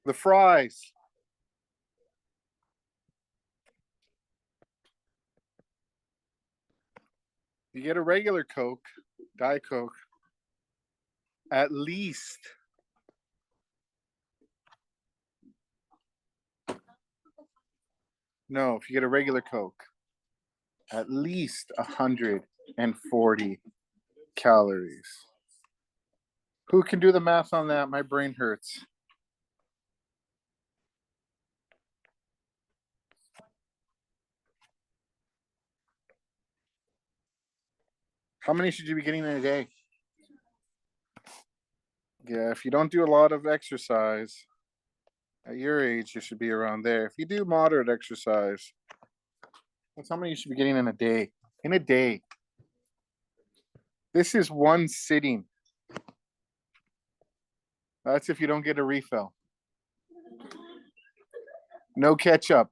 A: The fries. You get a regular Coke, Diet Coke, at least no, if you get a regular Coke, at least 140 calories. Who can do the math on that? My brain hurts. How many should you be getting in a day? Yeah, if you don't do a lot of exercise, at your age, you should be around there. If you do moderate exercise, that's how many you should be getting in a day. In a day. This is one sitting. That's if you don't get a refill. No ketchup.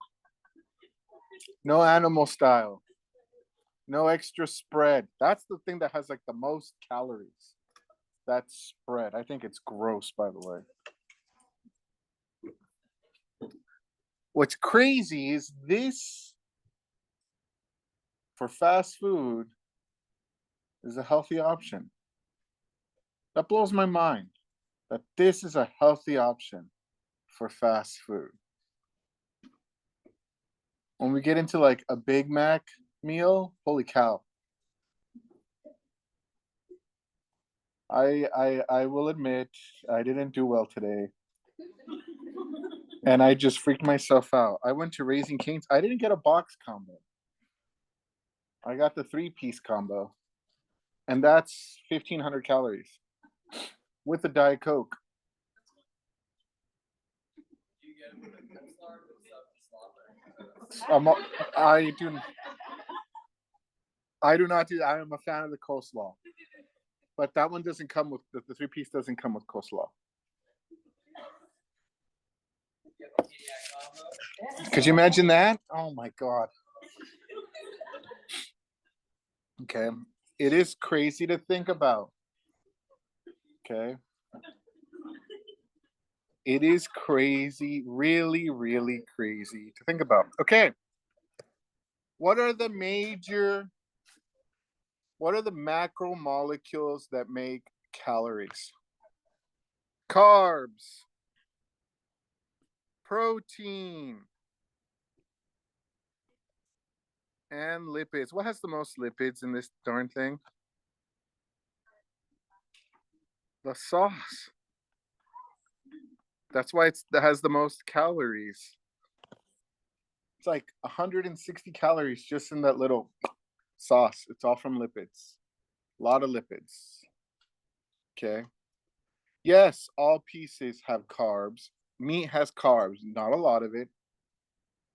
A: No animal style. No extra spread. That's the thing that has like the most calories. That spread. I think it's gross, by the way. What's crazy is this for fast food is a healthy option. That blows my mind that this is a healthy option for fast food. When we get into like a Big Mac meal, holy cow. I will admit I didn't do well today. And I just freaked myself out. I went to Raising Cane's. I didn't get a box combo. I got the 3-piece combo. And that's 1,500 calories with a Diet Coke. I do not do that. I am a fan of the coleslaw. But that one doesn't come with, the 3-piece doesn't come with coleslaw. Could you imagine that? Oh my God. Okay. It is crazy to think about. Okay. It is crazy, really, really crazy to think about. Okay. What are the macromolecules that make calories? Carbs, protein, and lipids. What has the most lipids in this darn thing? The sauce. That's why it has the most calories. It's like 160 calories just in that little sauce. It's all from lipids. A lot of lipids. Okay. Yes, all pieces have carbs. Meat has carbs, not a lot of it.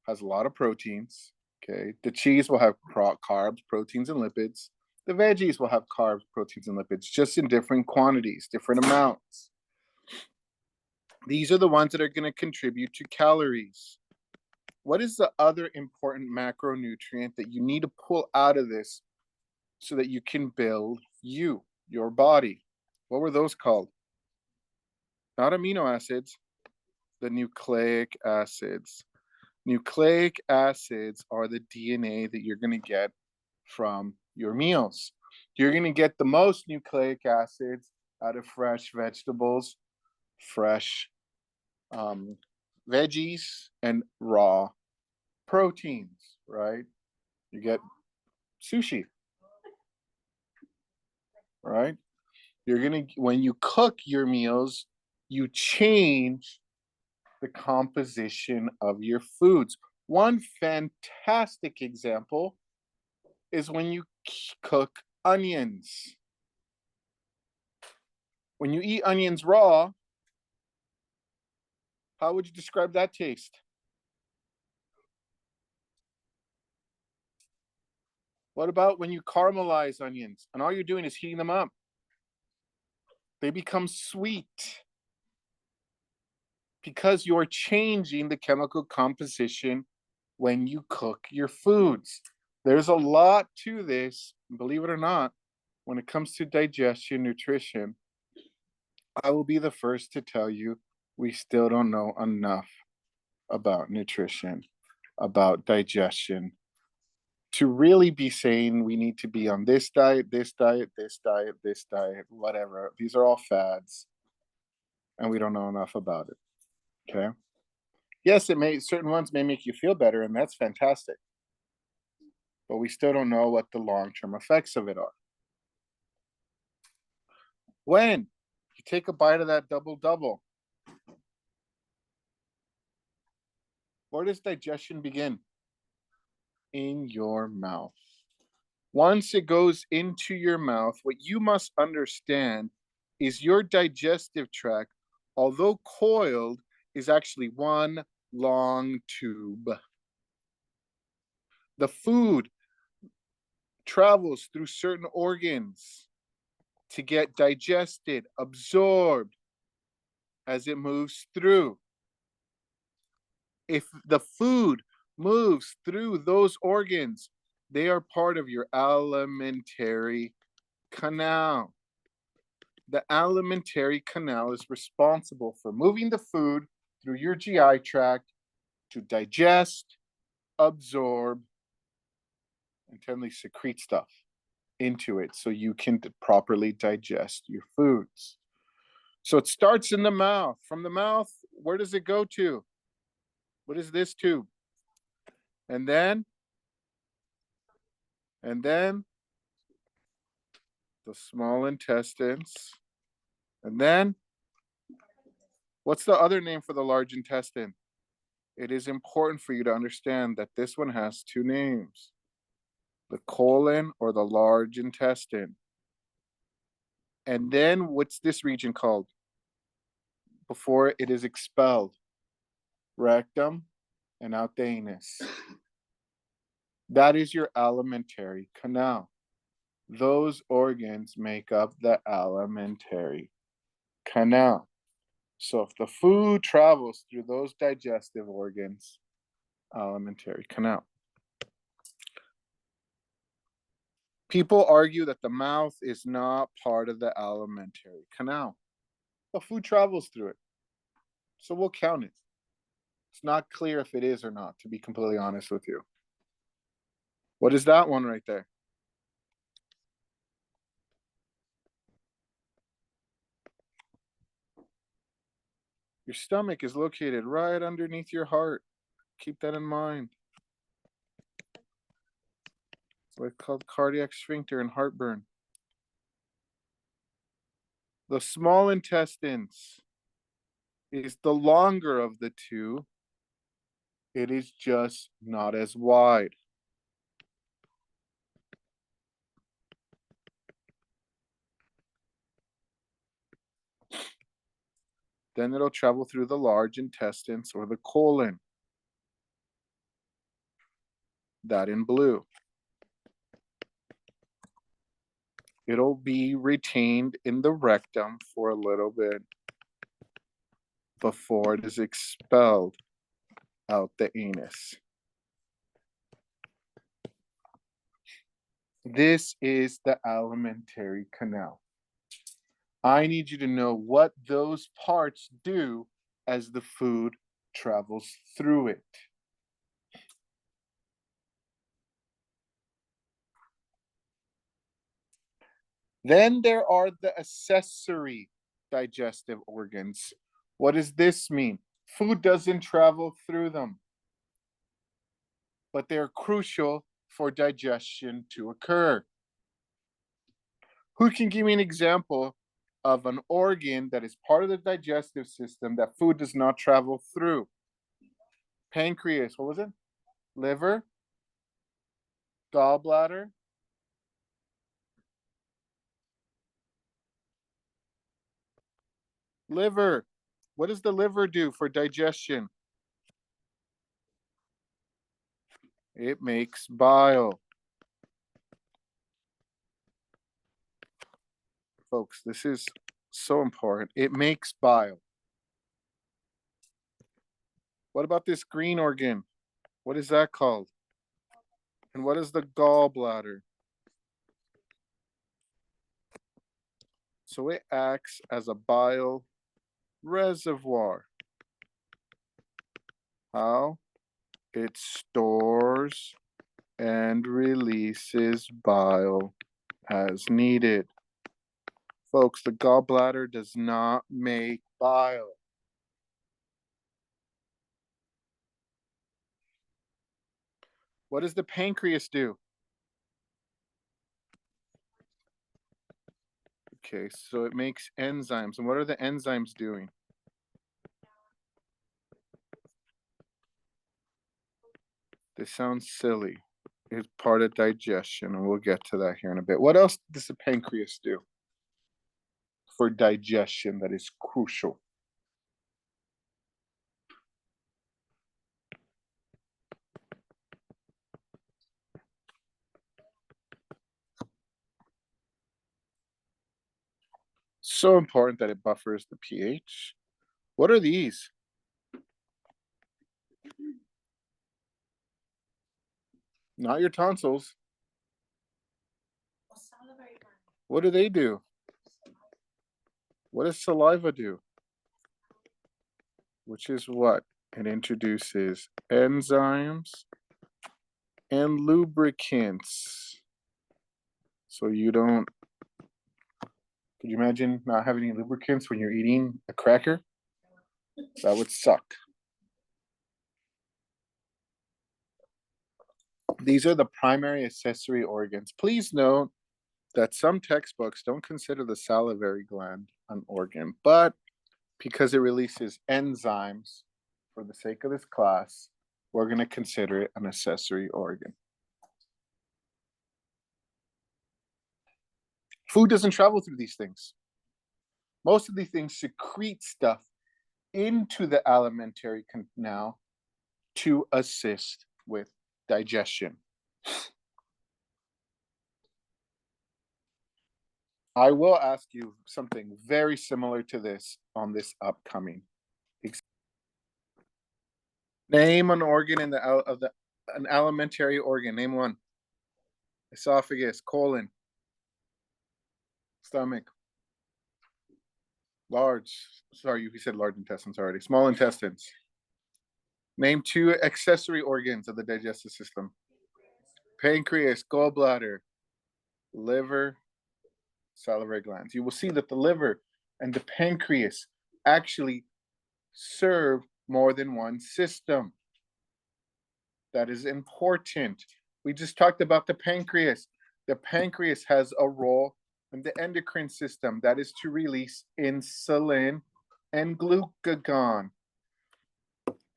A: Has a lot of proteins. Okay. The cheese will have carbs, proteins, and lipids. The veggies will have carbs, proteins, and lipids, just in different quantities, different amounts. These are the ones that are going to contribute to calories. What is the other important macronutrient that you need to pull out of this so that you can build your body? What were those called? Not amino acids, the nucleic acids. Nucleic acids are the DNA that you're going to get from your meals. You're going to get the most nucleic acids out of fresh vegetables, fresh veggies, and raw proteins, right? You get sushi, right? When you cook your meals, you change the composition of your foods. One fantastic example is when you cook onions. When you eat onions raw, how would you describe that taste? What about when you caramelize onions and all you're doing is heating them up? They become sweet because you're changing the chemical composition when you cook your foods. There's a lot to this, believe it or not, when it comes to digestion, nutrition. I will be the first to tell you we still don't know enough about nutrition, about digestion, to really be saying we need to be on this diet, this diet, this diet, this diet, whatever. These are all fads, and we don't know enough about it. Okay. Yes, certain ones may make you feel better, and that's fantastic. But we still don't know what the long-term effects of it are. When you take a bite of that double, where does digestion begin? In your mouth. Once it goes into your mouth, what you must understand is your digestive tract, although coiled, is actually one long tube. The food travels through certain organs to get digested, absorbed as it moves through. If the food moves through those organs, they are part of your alimentary canal. The alimentary canal is responsible for moving the food through your GI tract to digest, absorb, and finally secrete stuff into it so you can properly digest your foods. So it starts in the mouth. From the mouth, where does it go to? What is this tube? And then the small intestines. And then, what's the other name for the large intestine? It is important for you to understand that this one has two names: the colon, or the large intestine. And then what's this region called before it is expelled? Rectum and out the anus. That is your alimentary canal. Those organs make up the alimentary canal. So if the food travels through those digestive organs, alimentary canal. People argue that the mouth is not part of the alimentary canal. But food travels through it. So we'll count it. It's not clear if it is or not, to be completely honest with you. What is that one right there? Your stomach is located right underneath your heart. Keep that in mind. It's what's called cardiac sphincter and heartburn. The small intestines is the longer of the two. It is just not as wide. Then it'll travel through the large intestines or the colon. That in blue. It'll be retained in the rectum for a little bit before it is expelled out the anus. This is the alimentary canal. I need you to know what those parts do as the food travels through it. Then there are the accessory digestive organs. What does this mean? Food doesn't travel through them, but they're crucial for digestion to occur. Who can give me an example of an organ that is part of the digestive system that food does not travel through? Pancreas, what was it? Liver, gallbladder, liver. What does the liver do for digestion? It makes bile. Folks, this is so important. It makes bile. What about this green organ? What is that called? And what is the gallbladder? So it acts as a bile reservoir. How? It stores and releases bile as needed. Folks, the gallbladder does not make bile. What does the pancreas do? Okay, so it makes enzymes. And what are the enzymes doing? This sounds silly. It's part of digestion, and we'll get to that here in a bit. What else does the pancreas do for digestion that is crucial? So important that it buffers the pH. What are these? Not your tonsils. What do they do? What does saliva do? Which is what? It introduces enzymes and lubricants. So you don't, could you imagine not having any lubricants when you're eating a cracker? That would suck. These are the primary accessory organs. Please note that some textbooks don't consider the salivary gland an organ, but because it releases enzymes for the sake of this class, we're going to consider it an accessory organ. Food doesn't travel through these things. Most of these things secrete stuff into the alimentary canal to assist with digestion. I will ask you something very similar to this on this upcoming exam. Name an organ in an alimentary organ. Name one. Esophagus, colon, stomach, large. Sorry, you said large intestines already. Small intestines. Name two accessory organs of the digestive system. Pancreas, gallbladder, liver, salivary glands. You will see that the liver and the pancreas actually serve more than one system. That is important. We just talked about the pancreas. The pancreas has a role in the endocrine system, that is to release insulin and glucagon.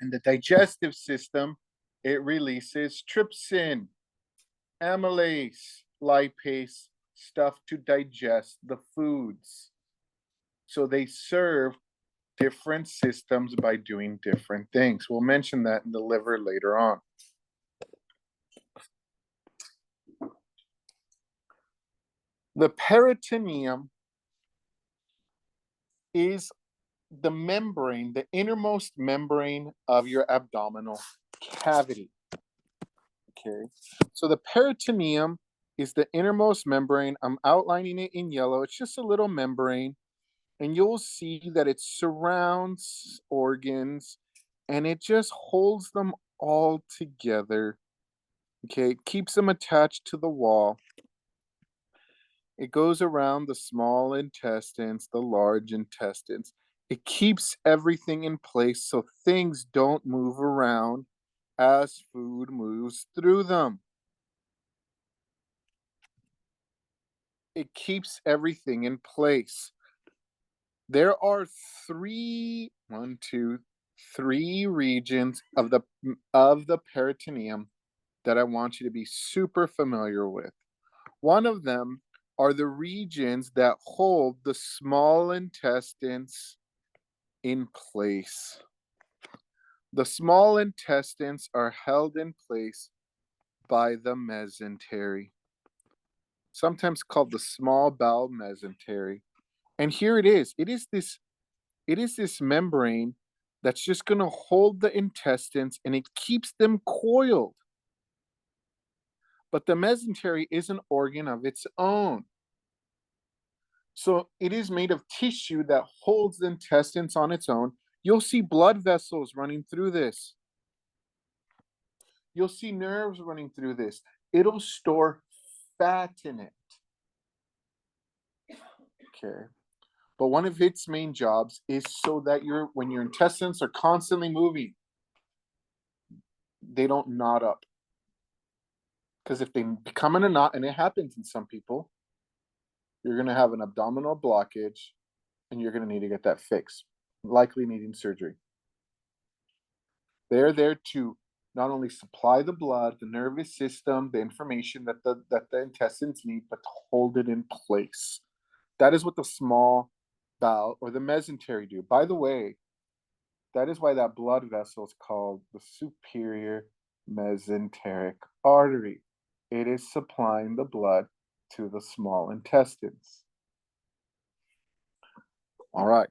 A: In the digestive system, it releases trypsin, amylase, lipase, stuff to digest the foods. So they serve different systems by doing different things. We'll mention that in the liver later on. The peritoneum is the membrane, the innermost membrane of your abdominal cavity. Okay, so the peritoneum is the innermost membrane. I'm outlining it in yellow. It's just a little membrane, and you'll see that it surrounds organs and it just holds them all together. Okay, it keeps them attached to the wall. It goes around the small intestines, the large intestines. It keeps everything in place so things don't move around as food moves through them. It keeps everything in place. There are three regions of the peritoneum that I want you to be super familiar with. One of them are the regions that hold the small intestines in place. The small intestines are held in place by the mesentery, sometimes called the small bowel mesentery. And here it is. It is this membrane that's just going to hold the intestines and it keeps them coiled. But the mesentery is an organ of its own. So it is made of tissue that holds the intestines on its own. You'll see blood vessels running through this. You'll see nerves running through this. It'll store fat in it. Okay. But one of its main jobs is so that when your intestines are constantly moving, they don't knot up. Because if they become in a knot, and it happens in some people, you're going to have an abdominal blockage and you're going to need to get that fixed, likely needing surgery. They're there to not only supply the blood, the nervous system, the information that the intestines need, but to hold it in place. That is what the small bowel or the mesentery do. By the way, that is why that blood vessel is called the superior mesenteric artery. It is supplying the blood to the small intestines. All right.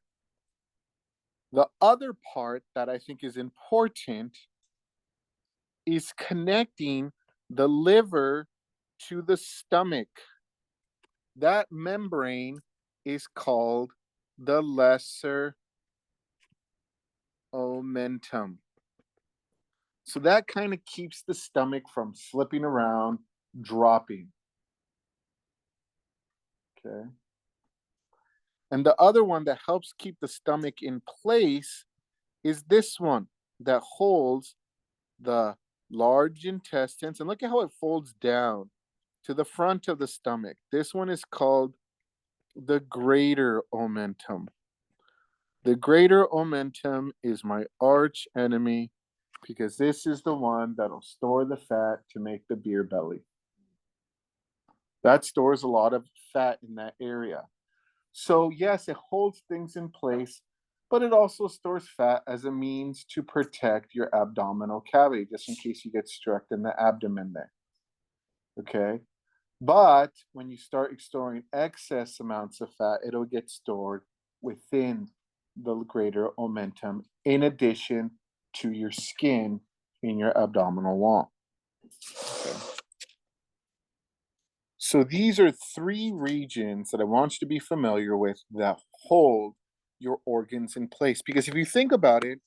A: The other part that I think is important is connecting the liver to the stomach. That membrane is called the lesser omentum. So that kind of keeps the stomach from slipping around, dropping. Okay. And the other one that helps keep the stomach in place is this one that holds the large intestines. And look at how it folds down to the front of the stomach. This one is called the greater omentum. The greater omentum is my arch enemy because this is the one that'll store the fat to make the beer belly. That stores a lot of fat in that area. So yes, it holds things in place, but it also stores fat as a means to protect your abdominal cavity, just in case you get struck in the abdomen there. Okay? But when you start storing excess amounts of fat, it'll get stored within the greater omentum, in addition to your skin in your abdominal wall. Okay. So these are three regions that I want you to be familiar with that hold your organs in place. Because if you think about it,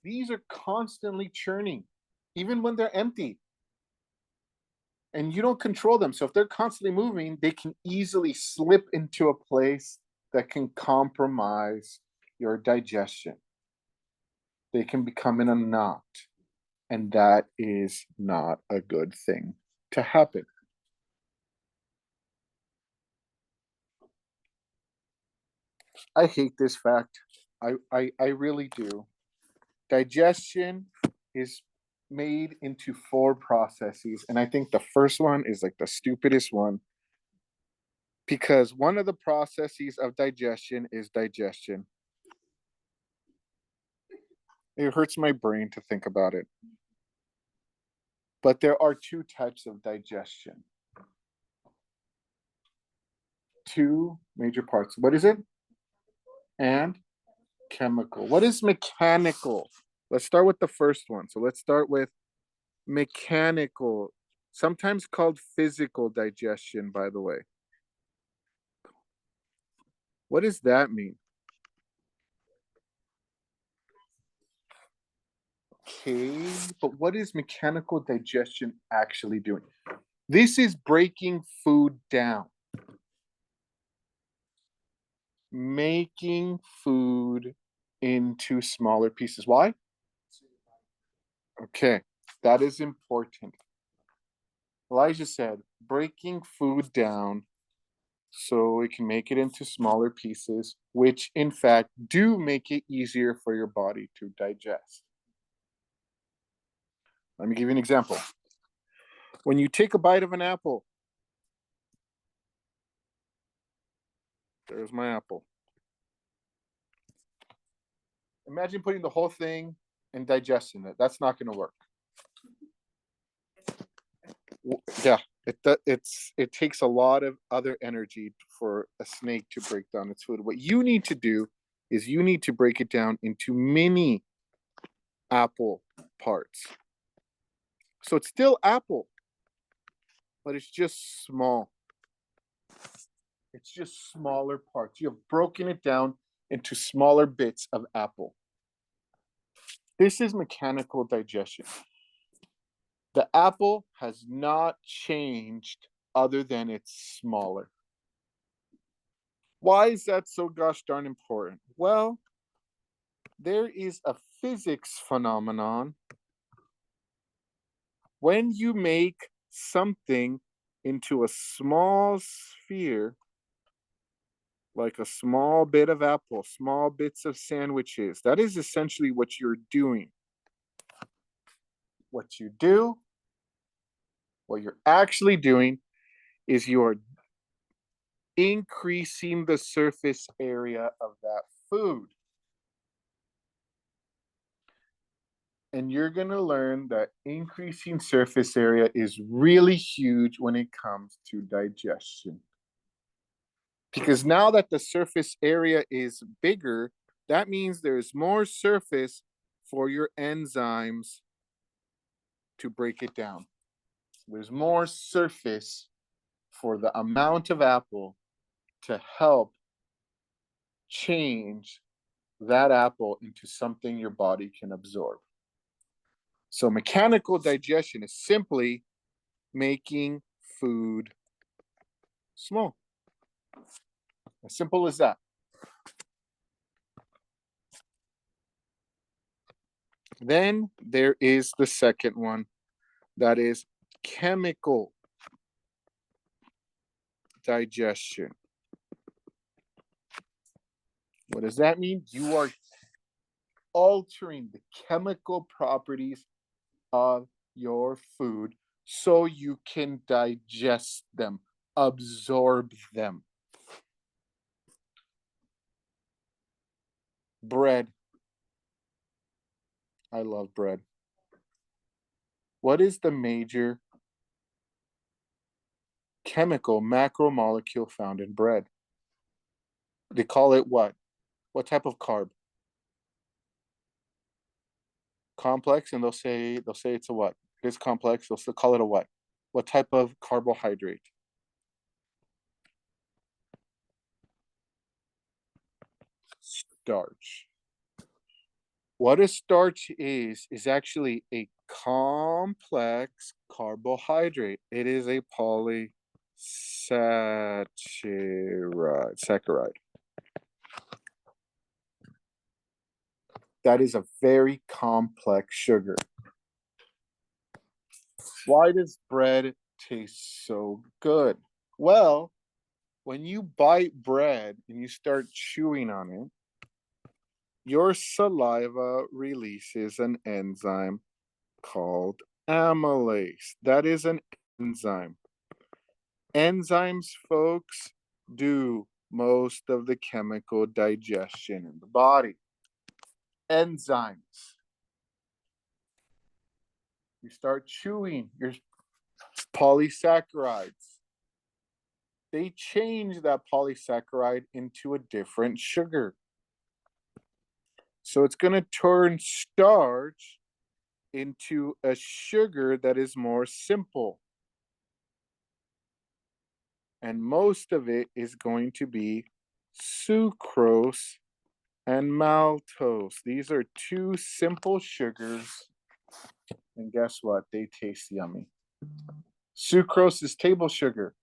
A: these are constantly churning, even when they're empty. And you don't control them. So if they're constantly moving, they can easily slip into a place that can compromise your digestion. They can become in a knot. And that is not a good thing to happen. I hate this fact. I really do. Digestion is made into 4 processes. And I think the first one is like the stupidest one. Because one of the processes of digestion is digestion. It hurts my brain to think about it. But there are two types of digestion. Two major parts. What is it? And chemical. What is mechanical? Let's start with the first one. So let's start with mechanical, sometimes called physical digestion, by the way. What does that mean? Okay, but what is mechanical digestion actually doing? This is breaking food down, making food into smaller pieces. Why? Okay, that is important. Elijah said, breaking food down so we can make it into smaller pieces, which in fact do make it easier for your body to digest. Let me give you an example. When you take a bite of an apple, there's my apple. Imagine putting the whole thing and digesting it. That's not going to work. Yeah, it takes a lot of other energy for a snake to break down its food. What you need to do is you need to break it down into mini apple parts. So it's still apple, but it's just small. It's just smaller parts. You have broken it down into smaller bits of apple. This is mechanical digestion. The apple has not changed other than it's smaller. Why is that so gosh darn important? Well, there is a physics phenomenon. When you make something into a small sphere, like a small bit of apple, small bits of sandwiches, that is essentially what you're doing. What you do, what you're actually doing, is you're increasing the surface area of that food. And you're going to learn that increasing surface area is really huge when it comes to digestion. Because now that the surface area is bigger, that means there's more surface for your enzymes to break it down. There's more surface for the amount of apple to help change that apple into something your body can absorb. So mechanical digestion is simply making food small. As simple as that. Then there is the second one, that is chemical digestion. What does that mean? You are altering the chemical properties of your food so you can digest them, absorb them. Bread. I love bread. What is the major chemical macromolecule found in bread? They call it what? What type of carb? Complex, and they'll say it's a what? It's complex. They'll still call it a what? What type of carbohydrate? Starch. What a starch is actually a complex carbohydrate. It is a saccharide. That is a very complex sugar. Why does bread taste so good? Well, when you bite bread and you start chewing on it, your saliva releases an enzyme called amylase. That is an enzyme. Enzymes, folks, do most of the chemical digestion in the body. Enzymes. You start chewing your polysaccharides. They change that polysaccharide into a different sugar. So it's going to turn starch into a sugar that is more simple. And most of it is going to be sucrose and maltose. These are two simple sugars. And guess what? They taste yummy. Sucrose is table sugar.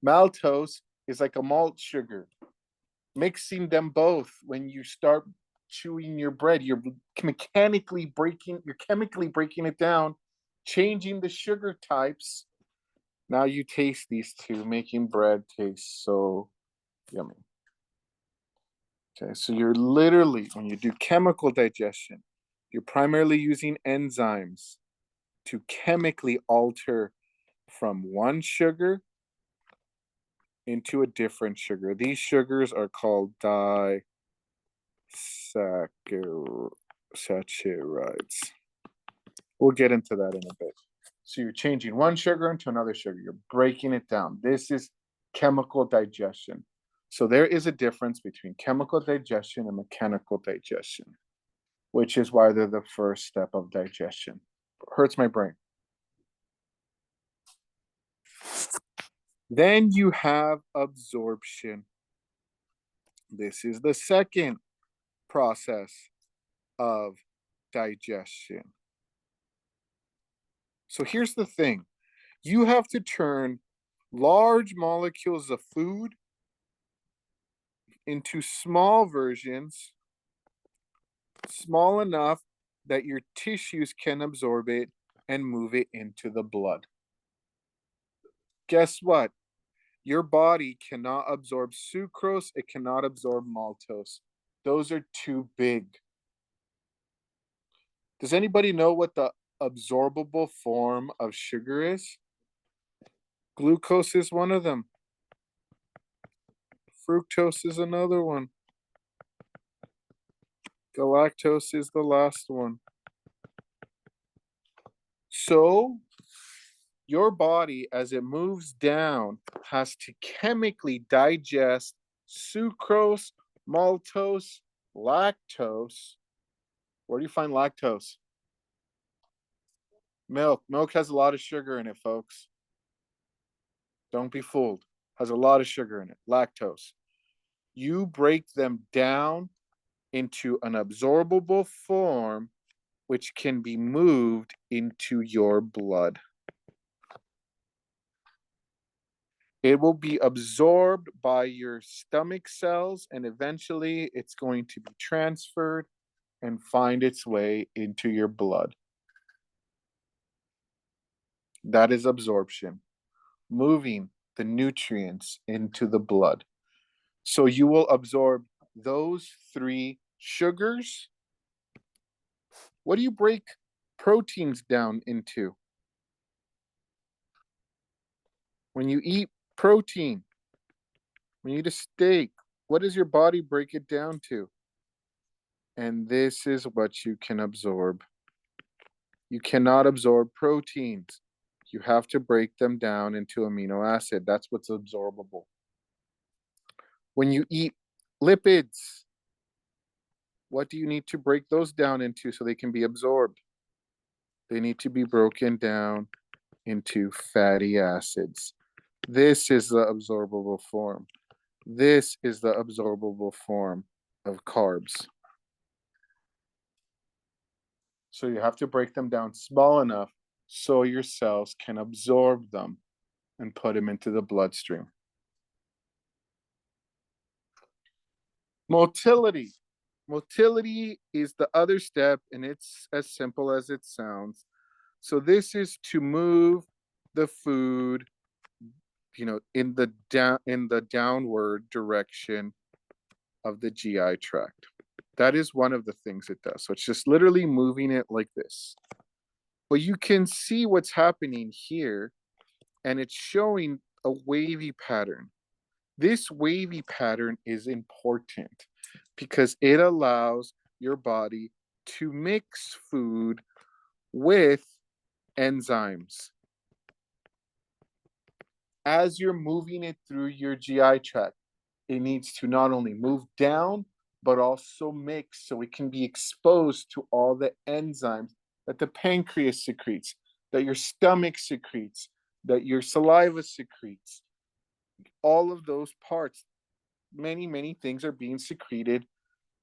A: Maltose is like a malt sugar. Mixing them both, when you start chewing your bread, you're chemically breaking it down, changing the sugar types. Now you taste these two, making bread taste so yummy. Okay, so you're literally, when you do chemical digestion, you're primarily using enzymes to chemically alter from one sugar into a different sugar. These sugars are called disaccharides. We'll get into that in a bit. So you're changing one sugar into another sugar. You're breaking it down. This is chemical digestion. So there is a difference between chemical digestion and mechanical digestion, which is why they're the first step of digestion. Hurts my brain. Then you have absorption. This is the second process of digestion. So here's the thing. You have to turn large molecules of food into small versions, small enough that your tissues can absorb it and move it into the blood. Guess what? Your body cannot absorb sucrose, it cannot absorb maltose. Those are too big. Does anybody know what the absorbable form of sugar is? Glucose is one of them. Fructose is another one. Galactose is the last one. So your body, as it moves down, has to chemically digest sucrose, maltose, lactose. Where do you find lactose? Milk. Milk has a lot of sugar in it, folks. Don't be fooled. Has a lot of sugar in it. Lactose. You break them down into an absorbable form, which can be moved into your blood. It will be absorbed by your stomach cells, and eventually it's going to be transferred and find its way into your blood. That is absorption, moving the nutrients into the blood. So you will absorb those three sugars. What do you break proteins down into? When you eat protein, when you eat a steak, what does your body break it down to? And this is what you can absorb. You cannot absorb proteins. You have to break them down into amino acid. That's what's absorbable. When you eat lipids, what do you need to break those down into so they can be absorbed? They need to be broken down into fatty acids. This is the absorbable form. This is the absorbable form of carbs. So you have to break them down small enough so your cells can absorb them and put them into the bloodstream. Motility. Motility is the other step, and it's as simple as it sounds. So this is to move the food, in the downward direction of the GI tract. That is one of the things it does. So it's just literally moving it like this. But you can see what's happening here, and it's showing a wavy pattern. This wavy pattern is important because it allows your body to mix food with enzymes. As you're moving it through your GI tract, it needs to not only move down, but also mix so it can be exposed to all the enzymes that the pancreas secretes, that your stomach secretes, that your saliva secretes. All of those parts, many things are being secreted,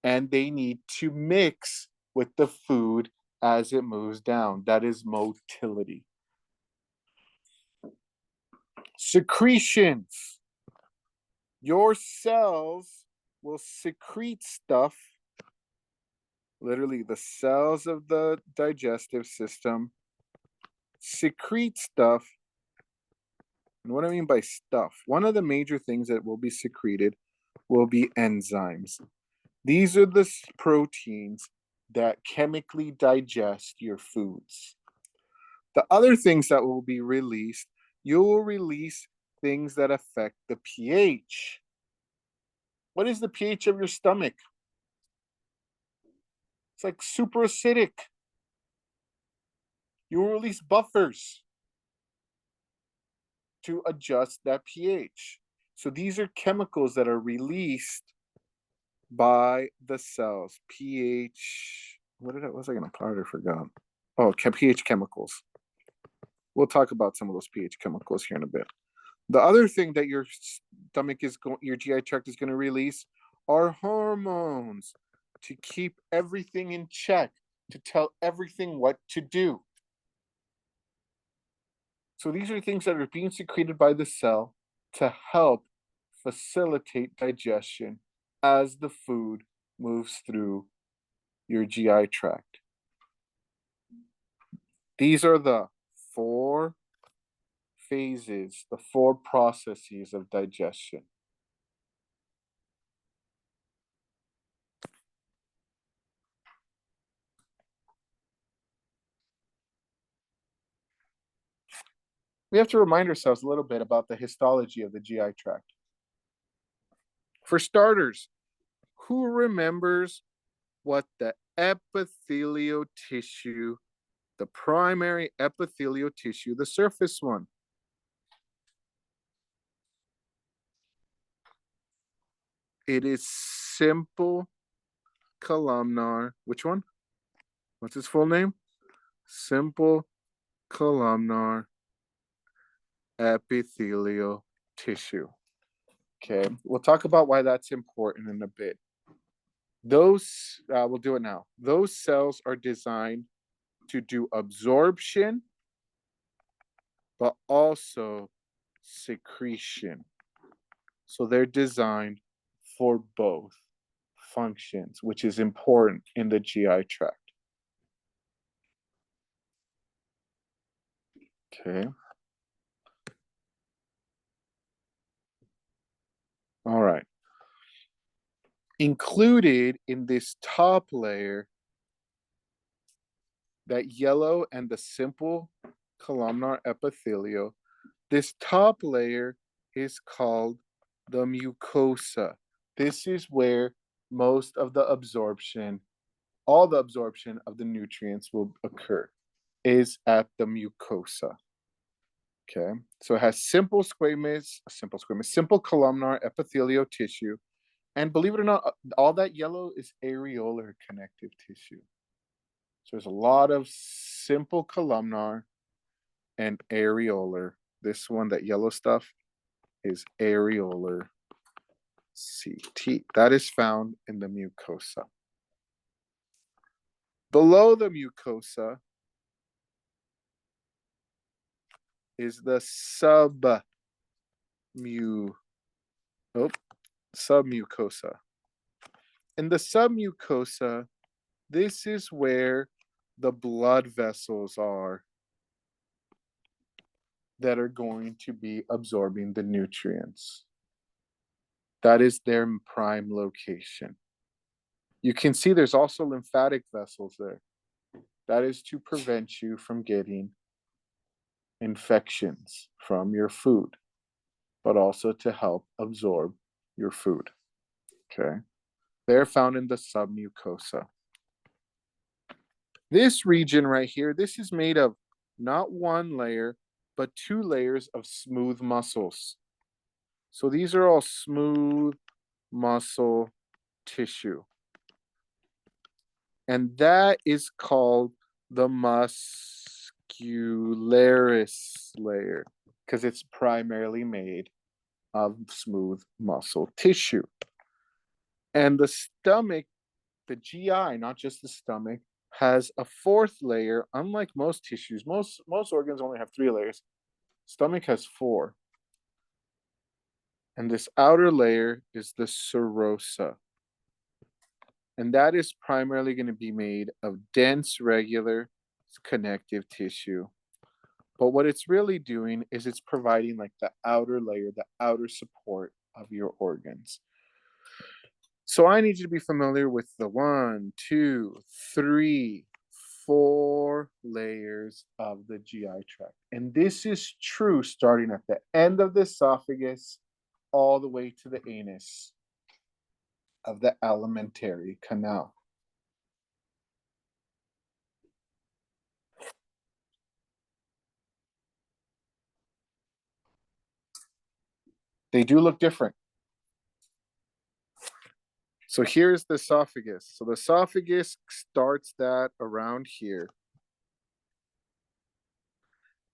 A: and they need to mix with the food as it moves down. That is motility. Secretions. Your cells will secrete stuff. Literally, the cells of the digestive system secrete stuff. And what I mean by stuff, one of the major things that will be secreted will be enzymes. These are the proteins that chemically digest your foods. The other things that will be released, you will release things that affect the pH. What is the pH of your stomach? It's like super acidic. You will release buffers to adjust that pH. So these are chemicals that are released by the cells. pH, what was I going to put? I forgot. Oh, pH chemicals. We'll talk about some of those pH chemicals here in a bit. The other thing that your stomach is going, your GI tract is going to release are hormones to keep everything in check, to tell everything what to do. So these are things that are being secreted by the cell to help facilitate digestion as the food moves through your GI tract. These are the 4 phases, the 4 processes of digestion. We have to remind ourselves a little bit about the histology of the GI tract. For starters, who remembers what the epithelial tissue, the primary epithelial tissue, the surface one? It is simple columnar. Which one? What's its full name? Simple columnar epithelial tissue. Okay, we'll talk about why that's important in a bit. Those, we'll do it now. Those cells are designed to do absorption, but also secretion. So they're designed for both functions, which is important in the GI tract. Okay. All right. Included in this top layer, that yellow and the simple columnar epithelial, this top layer is called the mucosa. This is where most of the absorption, all the absorption of the nutrients will occur, is at the mucosa. Okay, so it has simple columnar epithelial tissue. And believe it or not, all that yellow is areolar connective tissue. So there's a lot of simple columnar and areolar. This one, that yellow stuff, is areolar CT. That is found in the mucosa. Below the mucosa is the submucosa. In the submucosa, this is where the blood vessels are that are going to be absorbing the nutrients. That is their prime location. You can see there's also lymphatic vessels there. That is to prevent you from getting infections from your food, but also to help absorb your food. Okay. They're found in the submucosa. This region right here, this is made of not one layer, but 2 layers of smooth muscles. So these are all smooth muscle tissue. And that is called the muscularis layer because it's primarily made of smooth muscle tissue. And the stomach, the GI, not just the stomach, has a 4th layer. Unlike most tissues, most organs only have 3 layers. Stomach has 4. And this outer layer is the serosa. And that is primarily going to be made of dense, regular connective tissue. But what it's really doing is it's providing like the outer layer, the outer support of your organs. So I need you to be familiar with the 1, 2, 3, 4 layers of the GI tract. And this is true starting at the end of the esophagus all the way to the anus of the alimentary canal. They do look different. So here's the esophagus. So the esophagus starts that around here.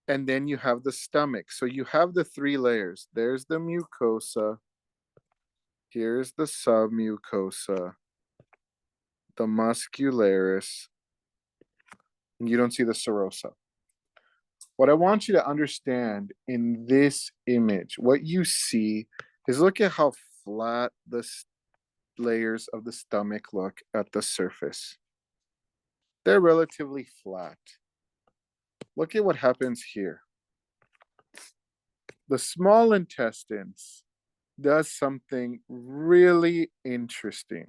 A: And then you have the stomach. So you have the 3 layers. There's the mucosa. Here's the submucosa, the muscularis. And you don't see the serosa. What I want you to understand in this image, what you see is look at how flat the layers of the stomach look at the surface. They're relatively flat. Look at what happens here. The small intestines does something really interesting.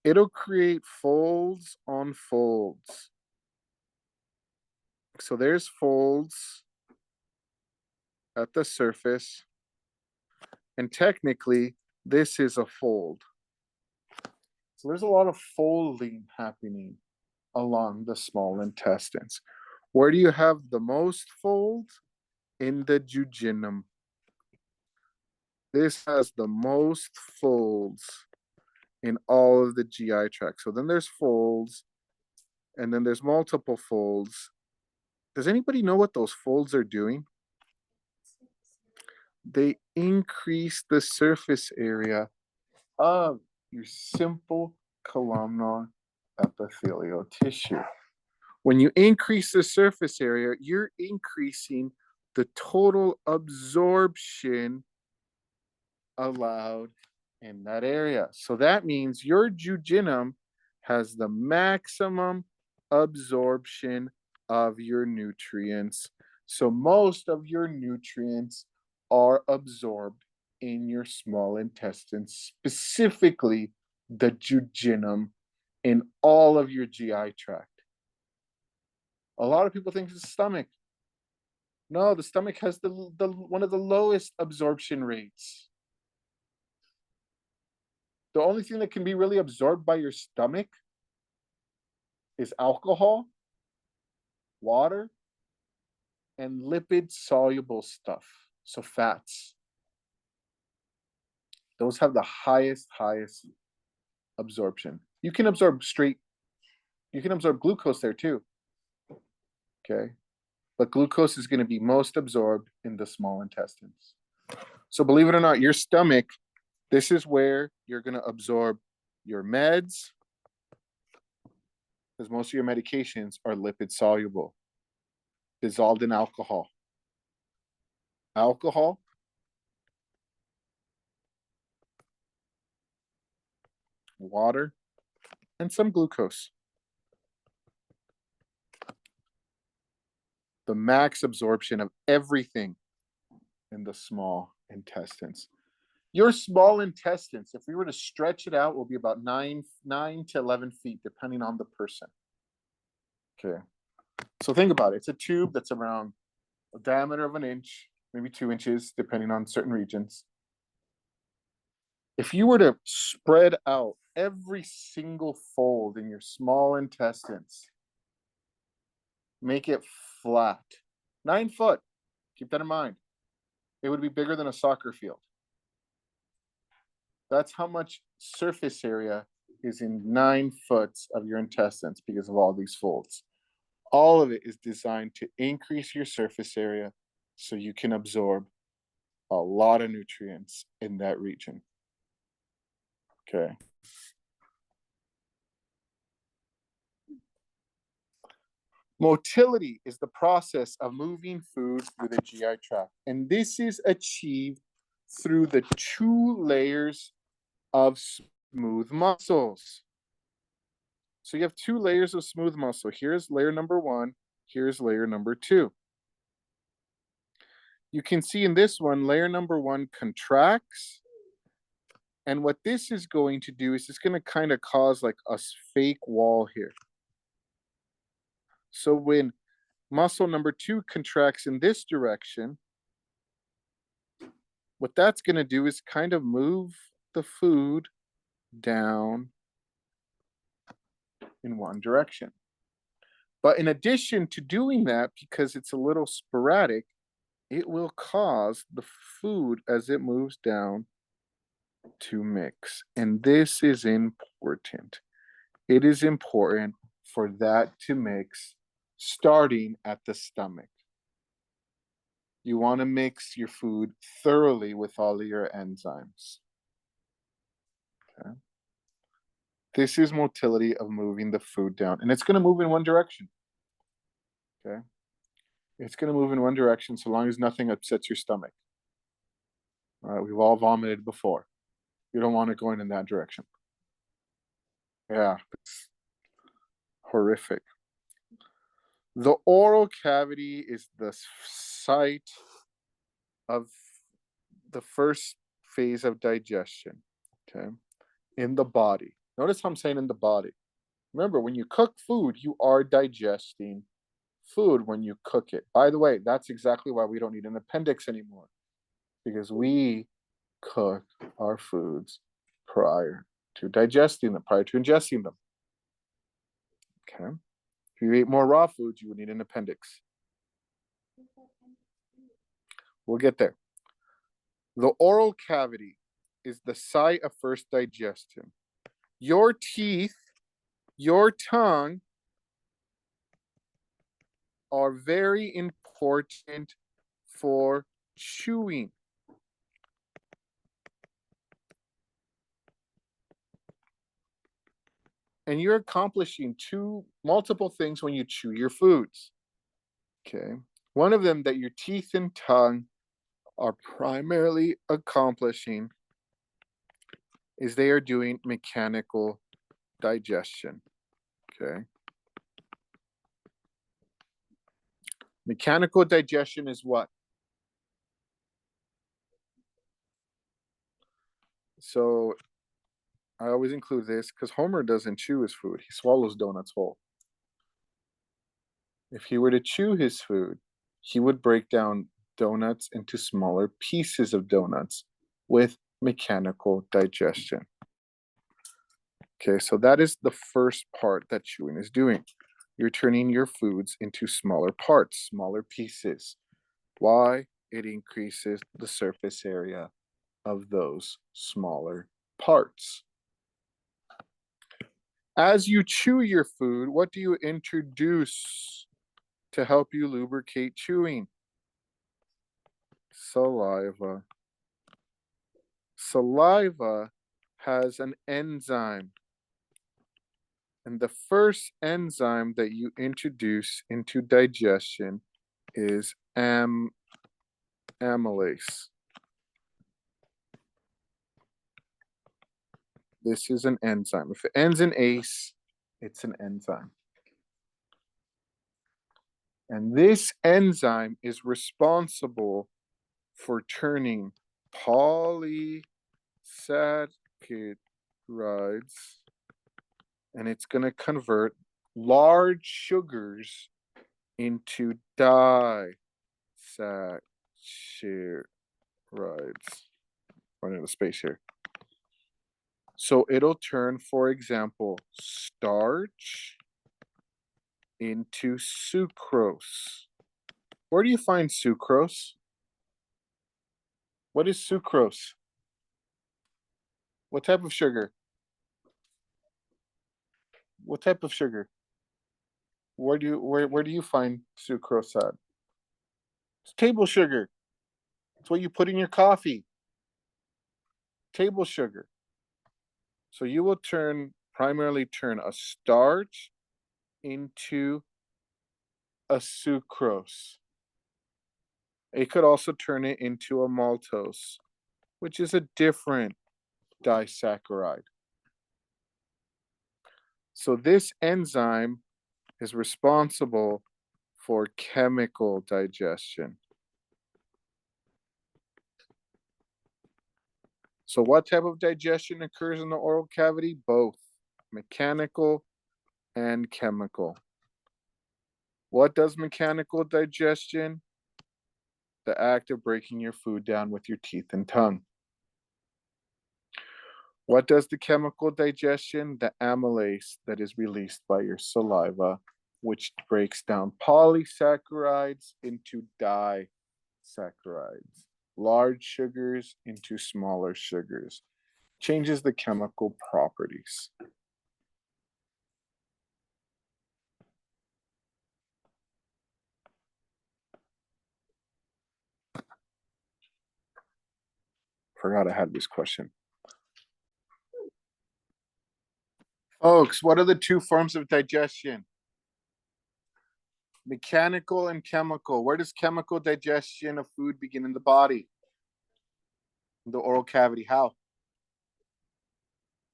A: It'll create folds on folds. So there's folds at the surface, and technically this is a fold. So there's a lot of folding happening along the small intestines. Where do you have the most fold? In the jejunum. This has the most folds in all of the GI tract. So then there's folds, and then there's multiple folds. Does anybody know what those folds are doing? They increase the surface area of your simple columnar epithelial tissue. When you increase the surface area, you're increasing the total absorption allowed in that area. So that means your jejunum has the maximum absorption of your nutrients. So most of your nutrients are absorbed in your small intestines, specifically the jejunum in all of your GI tract. A lot of people think it's the stomach. No, the stomach has the one of the lowest absorption rates. The only thing that can be really absorbed by your stomach is alcohol, water, and lipid soluble stuff. So fats. Those have the highest absorption. You can absorb glucose there too. Okay. But glucose is going to be most absorbed in the small intestines. So believe it or not, your stomach, this is where you're going to absorb your meds, because most of your medications are lipid soluble, dissolved in alcohol. Alcohol, water, and some glucose. The max absorption of everything in the small intestines. Your small intestines, if we were to stretch it out, will be about 9 to 11 feet, depending on the person. Okay. So think about it. It's a tube that's around a diameter of 1 inch, maybe 2 inches, depending on certain regions. If you were to spread out every single fold in your small intestines. Make it flat. 9 foot. Keep that in mind. It would be bigger than a soccer field. That's how much surface area is in 9 foot of your intestines because of all these folds. All of it is designed to increase your surface area so you can absorb a lot of nutrients in that region. Okay. Motility is the process of moving food through the GI tract, and this is achieved through the 2 layers of smooth muscles. So you have 2 layers of smooth muscle. Here's layer number 1, here's layer number 2. You can see in this one, layer number 1 contracts. And what this is going to do is it's going to kind of cause like a fake wall here. So when muscle number 2 contracts in this direction, what that's going to do is kind of move the food down in one direction. But in addition to doing that, because it's a little sporadic, it will cause the food as it moves down to mix. And this is important. It is important for that to mix starting at the stomach. You want to mix your food thoroughly with all of your enzymes. Okay. This is motility of moving the food down, and it's going to move in one direction. Okay. It's going to move in one direction so long as nothing upsets your stomach. All right, we've all vomited before. You don't want it going in that direction. Yeah, it's horrific. The oral cavity is the site of the first phase of digestion, okay, in the body. Notice how I'm saying in the body. Remember, when you cook food, you are digesting food when you cook it. By the way, that's exactly why we don't need an appendix anymore, because we cook our foods prior to digesting them, prior to ingesting them. Okay. If you ate more raw foods, you would need an appendix. We'll get there. The oral cavity is the site of first digestion. Your teeth, your tongue are very important for chewing. And you're accomplishing multiple things when you chew your foods. Okay. One of them that your teeth and tongue are primarily accomplishing is they are doing mechanical digestion. Okay. Mechanical digestion is what? So I always include this because Homer doesn't chew his food. He swallows donuts whole. If he were to chew his food, he would break down donuts into smaller pieces of donuts with mechanical digestion. Okay, so that is the first part that chewing is doing. You're turning your foods into smaller parts, smaller pieces. Why? It increases the surface area of those smaller parts. As you chew your food, what do you introduce to help you lubricate chewing? Saliva. Saliva has an enzyme. And the first enzyme that you introduce into digestion is amylase. This is an enzyme. If it ends in ace, it's an enzyme. And this enzyme is responsible for turning polysaccharides, and it's going to convert large sugars into disaccharides. Running out of space here. So it'll turn, for example, starch into sucrose. Where do you find sucrose? What is sucrose? What type of sugar? What type of sugar? Where do you find sucrose at? It's table sugar. It's what you put in your coffee. Table sugar. So you will primarily turn a starch into a sucrose. It could also turn it into a maltose, which is a different disaccharide. So this enzyme is responsible for chemical digestion. So what type of digestion occurs in the oral cavity? Both mechanical and chemical. What does mechanical digestion? The act of breaking your food down with your teeth and tongue. What does the chemical digestion? The amylase that is released by your saliva, which breaks down polysaccharides into disaccharides, large sugars into smaller sugars, changes the chemical properties. Forgot I had this question. Folks, what are the two forms of digestion? Mechanical and chemical. Where does chemical digestion of food begin in the body? In the oral cavity. How?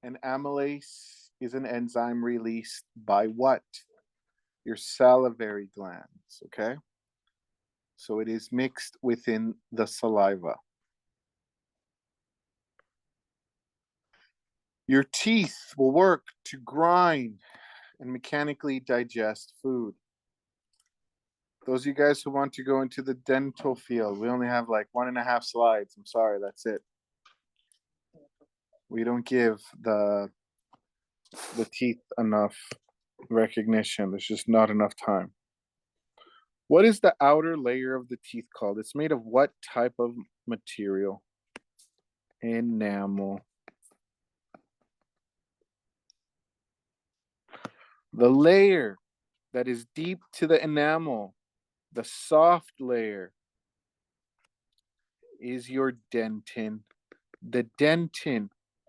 A: An amylase is an enzyme released by what? Your salivary glands, okay? So it is mixed within the saliva. Your teeth will work to grind and mechanically digest food. Those of you guys who want to go into the dental field, we only have like 1.5 slides. I'm sorry, that's it. We don't give the teeth enough recognition. There's just not enough time. What is the outer layer of the teeth called? It's made of what type of material? Enamel. The layer that is deep to the enamel, the soft layer, is your dentin. The dentin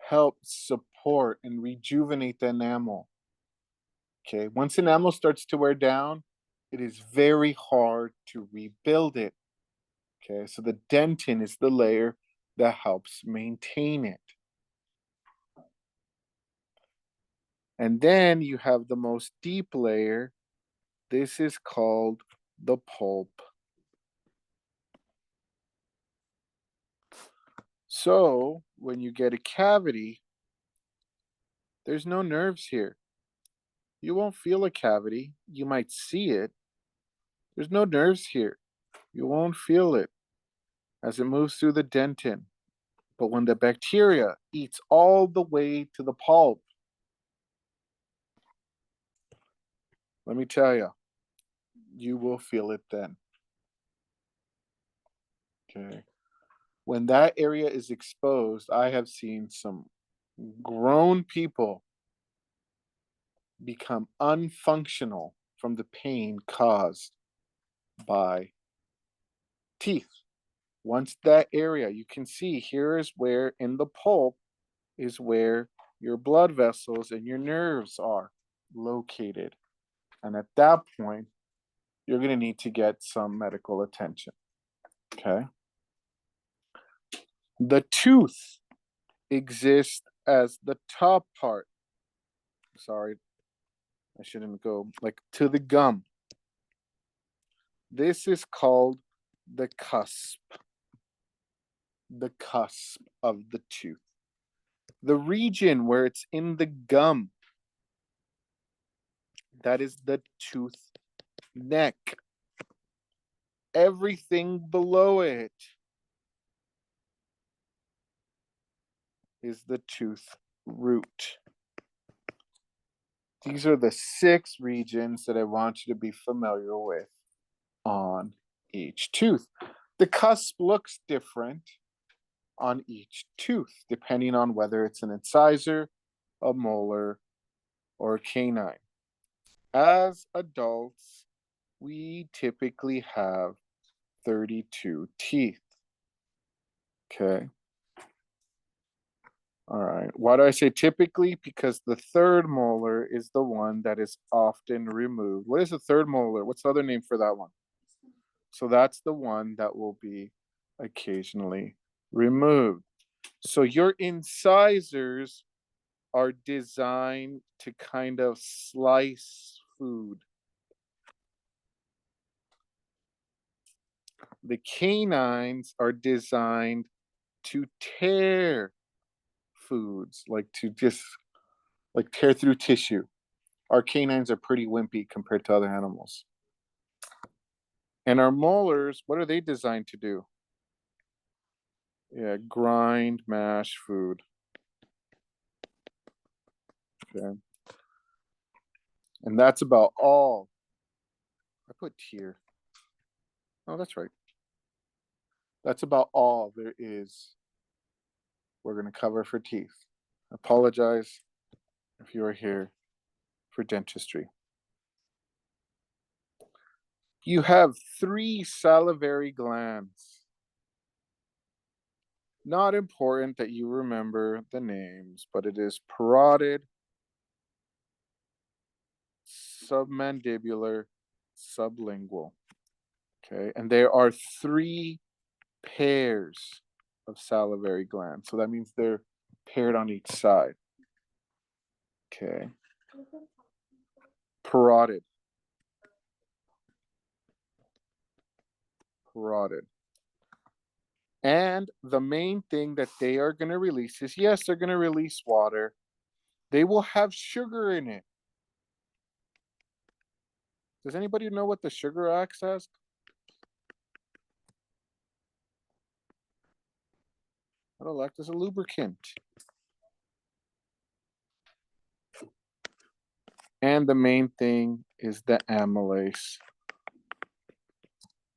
A: helps support and rejuvenate the enamel. Okay, once enamel starts to wear down, it is very hard to rebuild it. Okay, so the dentin is the layer that helps maintain it. And then you have the most deep layer. This is called the pulp. So when you get a cavity, there's no nerves here. You won't feel a cavity. You might see it. There's no nerves here. You won't feel it as it moves through the dentin. But when the bacteria eats all the way to the pulp, let me tell you, you will feel it then. Okay. When that area is exposed, I have seen some grown people become unfunctional from the pain caused by teeth. Once that area, you can see here is where in the pulp is where your blood vessels and your nerves are located. And at that point, you're going to need to get some medical attention. Okay. The tooth exists as the top part. Sorry, I shouldn't go like to the gum. This is called the cusp. The cusp of the tooth. The region where it's in the gum, that is the tooth neck. Everything below it is the tooth root. These are the 6 regions that I want you to be familiar with on each tooth. The cusp looks different on each tooth, depending on whether it's an incisor, a molar, or a canine. As adults, we typically have 32 teeth. Okay. All right. Why do I say typically? Because the third molar is the one that is often removed. What is the third molar? What's the other name for that one? So that's the one that will be occasionally removed. So your incisors are designed to kind of slice food. The canines are designed to tear foods, like to just like tear through tissue. Our canines are pretty wimpy compared to other animals. And our molars, what are they designed to do? Yeah, grind, mash food. Okay. And that's about all. I put tear. Oh, that's right. That's about all there is we're going to cover for teeth. I apologize if you are here for dentistry. You have 3 salivary glands. Not important that you remember the names, but it is parotid, submandibular, sublingual. Okay, and there are 3 pairs of salivary glands. So that means they're paired on each side. Okay. Parotid. Parotid. And the main thing that they are going to release is, yes, they're going to release water. They will have sugar in it. Does anybody know what the sugar acts as? It'll act as a lubricant. And the main thing is the amylase.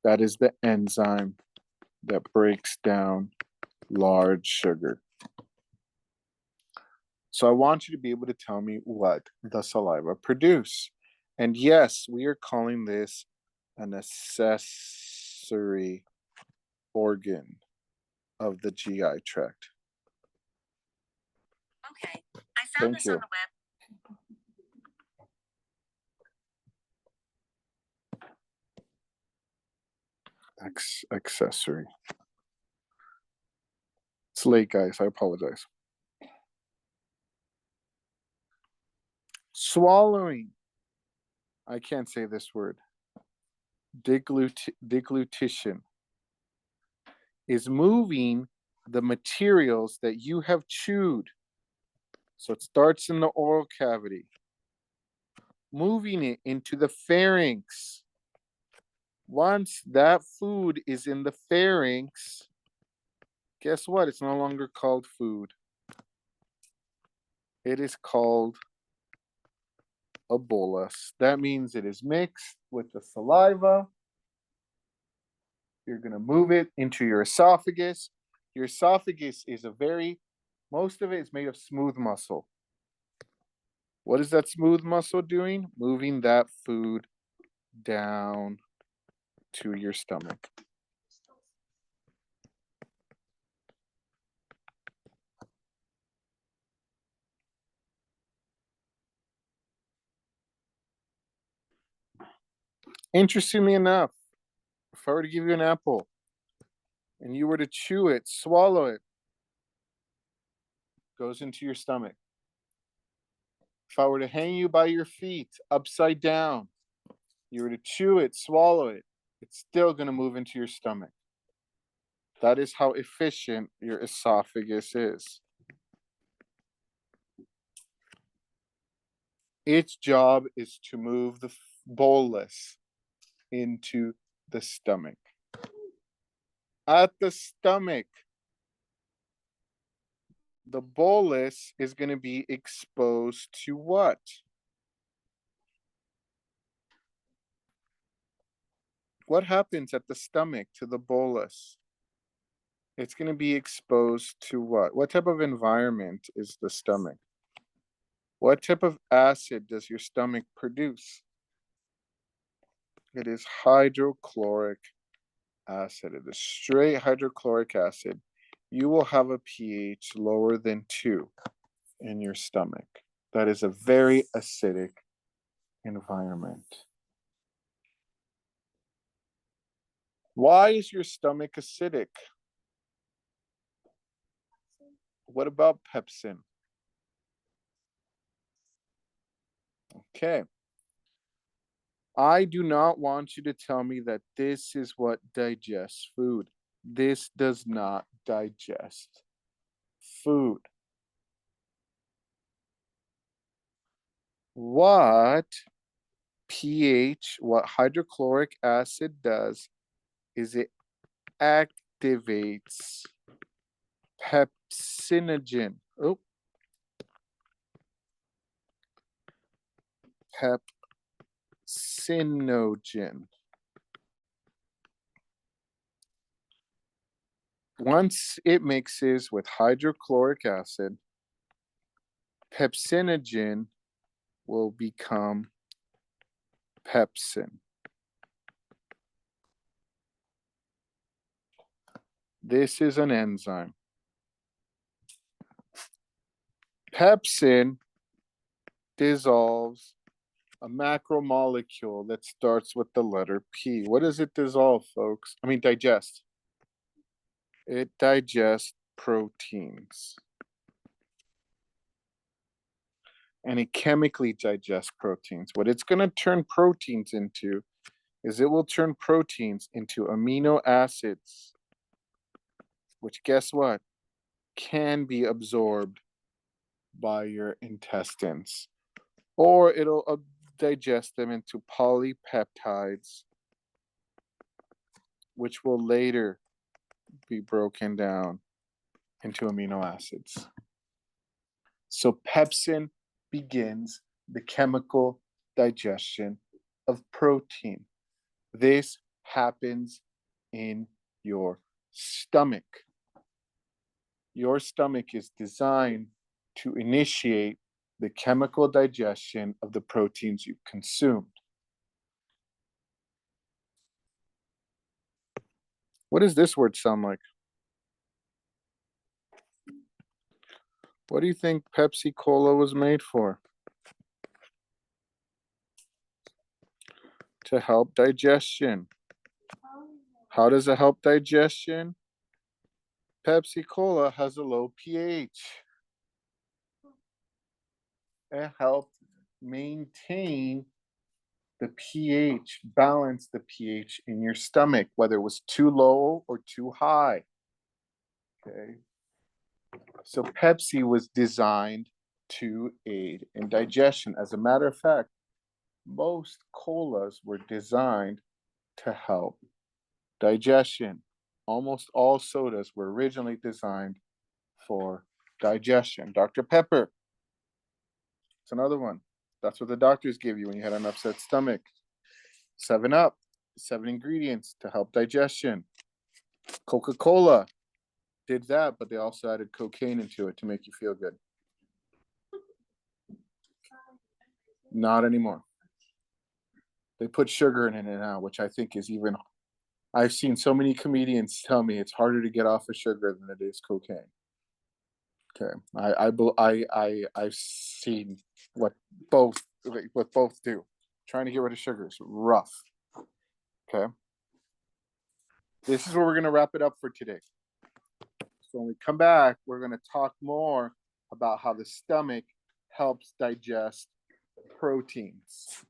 A: That is the enzyme that breaks down large sugar. So I want you to be able to tell me what the saliva produce. And yes, we are calling this an accessory organ of the GI tract.
D: Okay, I found
A: Thank
D: this
A: you.
D: on the web.
A: Accessory. It's late, guys. I apologize. Swallowing. I can't say this word. Deglutition is moving the materials that you have chewed. So it starts in the oral cavity, moving it into the pharynx. Once that food is in the pharynx, guess what? It's no longer called food. It is called a bolus. That means it is mixed with the saliva. You're going to move it into your esophagus. Your esophagus is most of it is made of smooth muscle. What is that smooth muscle doing? Moving that food down to your stomach. Interestingly enough, if I were to give you an apple and you were to chew it, swallow it, goes into your stomach. If I were to hang you by your feet upside down, you were to chew it, swallow it, it's still going to move into your stomach. That is how efficient your esophagus is. Its job is to move the bolus into the stomach. At the stomach, The bolus is going to be exposed to what? What happens at the stomach to the bolus? It's going to be exposed to what? What type of environment is the stomach? What type of acid does your stomach produce? It is hydrochloric acid. It is straight hydrochloric acid. You will have a pH lower than 2 in your stomach. That is a very acidic environment. Why is your stomach acidic? What about pepsin? Okay. I do not want you to tell me that this is what digests food. This does not digest food. What pH, what hydrochloric acid does is it activates pepsinogen. Oh, pepsinogen. Once it mixes with hydrochloric acid, pepsinogen will become pepsin. This is an enzyme. Pepsin dissolves a macromolecule that starts with the letter P. What does it dissolve, folks? I mean, digest. It digests proteins. And it chemically digests proteins. What it's going to turn proteins into is it will turn proteins into amino acids, which, guess what, can be absorbed by your intestines, or it'll digest them into polypeptides, which will later be broken down into amino acids. So pepsin begins the chemical digestion of protein. This happens in your stomach. Your stomach is designed to initiate the chemical digestion of the proteins you consumed. What does this word sound like? What do you think Pepsi Cola was made for? To help digestion. How does it help digestion? Pepsi Cola has a low pH. It helped maintain the pH, balance the pH in your stomach, whether it was too low or too high. Okay. So Pepsi was designed to aid in digestion. As a matter of fact, most colas were designed to help digestion. Almost all sodas were originally designed for digestion. Dr. Pepper, it's another one. That's what the doctors give you when you had an upset stomach. 7-Up, 7 ingredients to help digestion. Coca-Cola did that, but they also added cocaine into it to make you feel good. Not anymore. They put sugar in it now, which I think is even. I've seen so many comedians tell me it's harder to get off of sugar than it is cocaine. Okay, I've seen what both do. Trying to get rid of sugar is rough. Okay, this is where we're gonna wrap it up for today. So when we come back, we're gonna talk more about how the stomach helps digest proteins.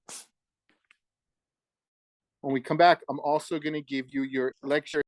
A: When we come back, I'm also gonna give you your lecture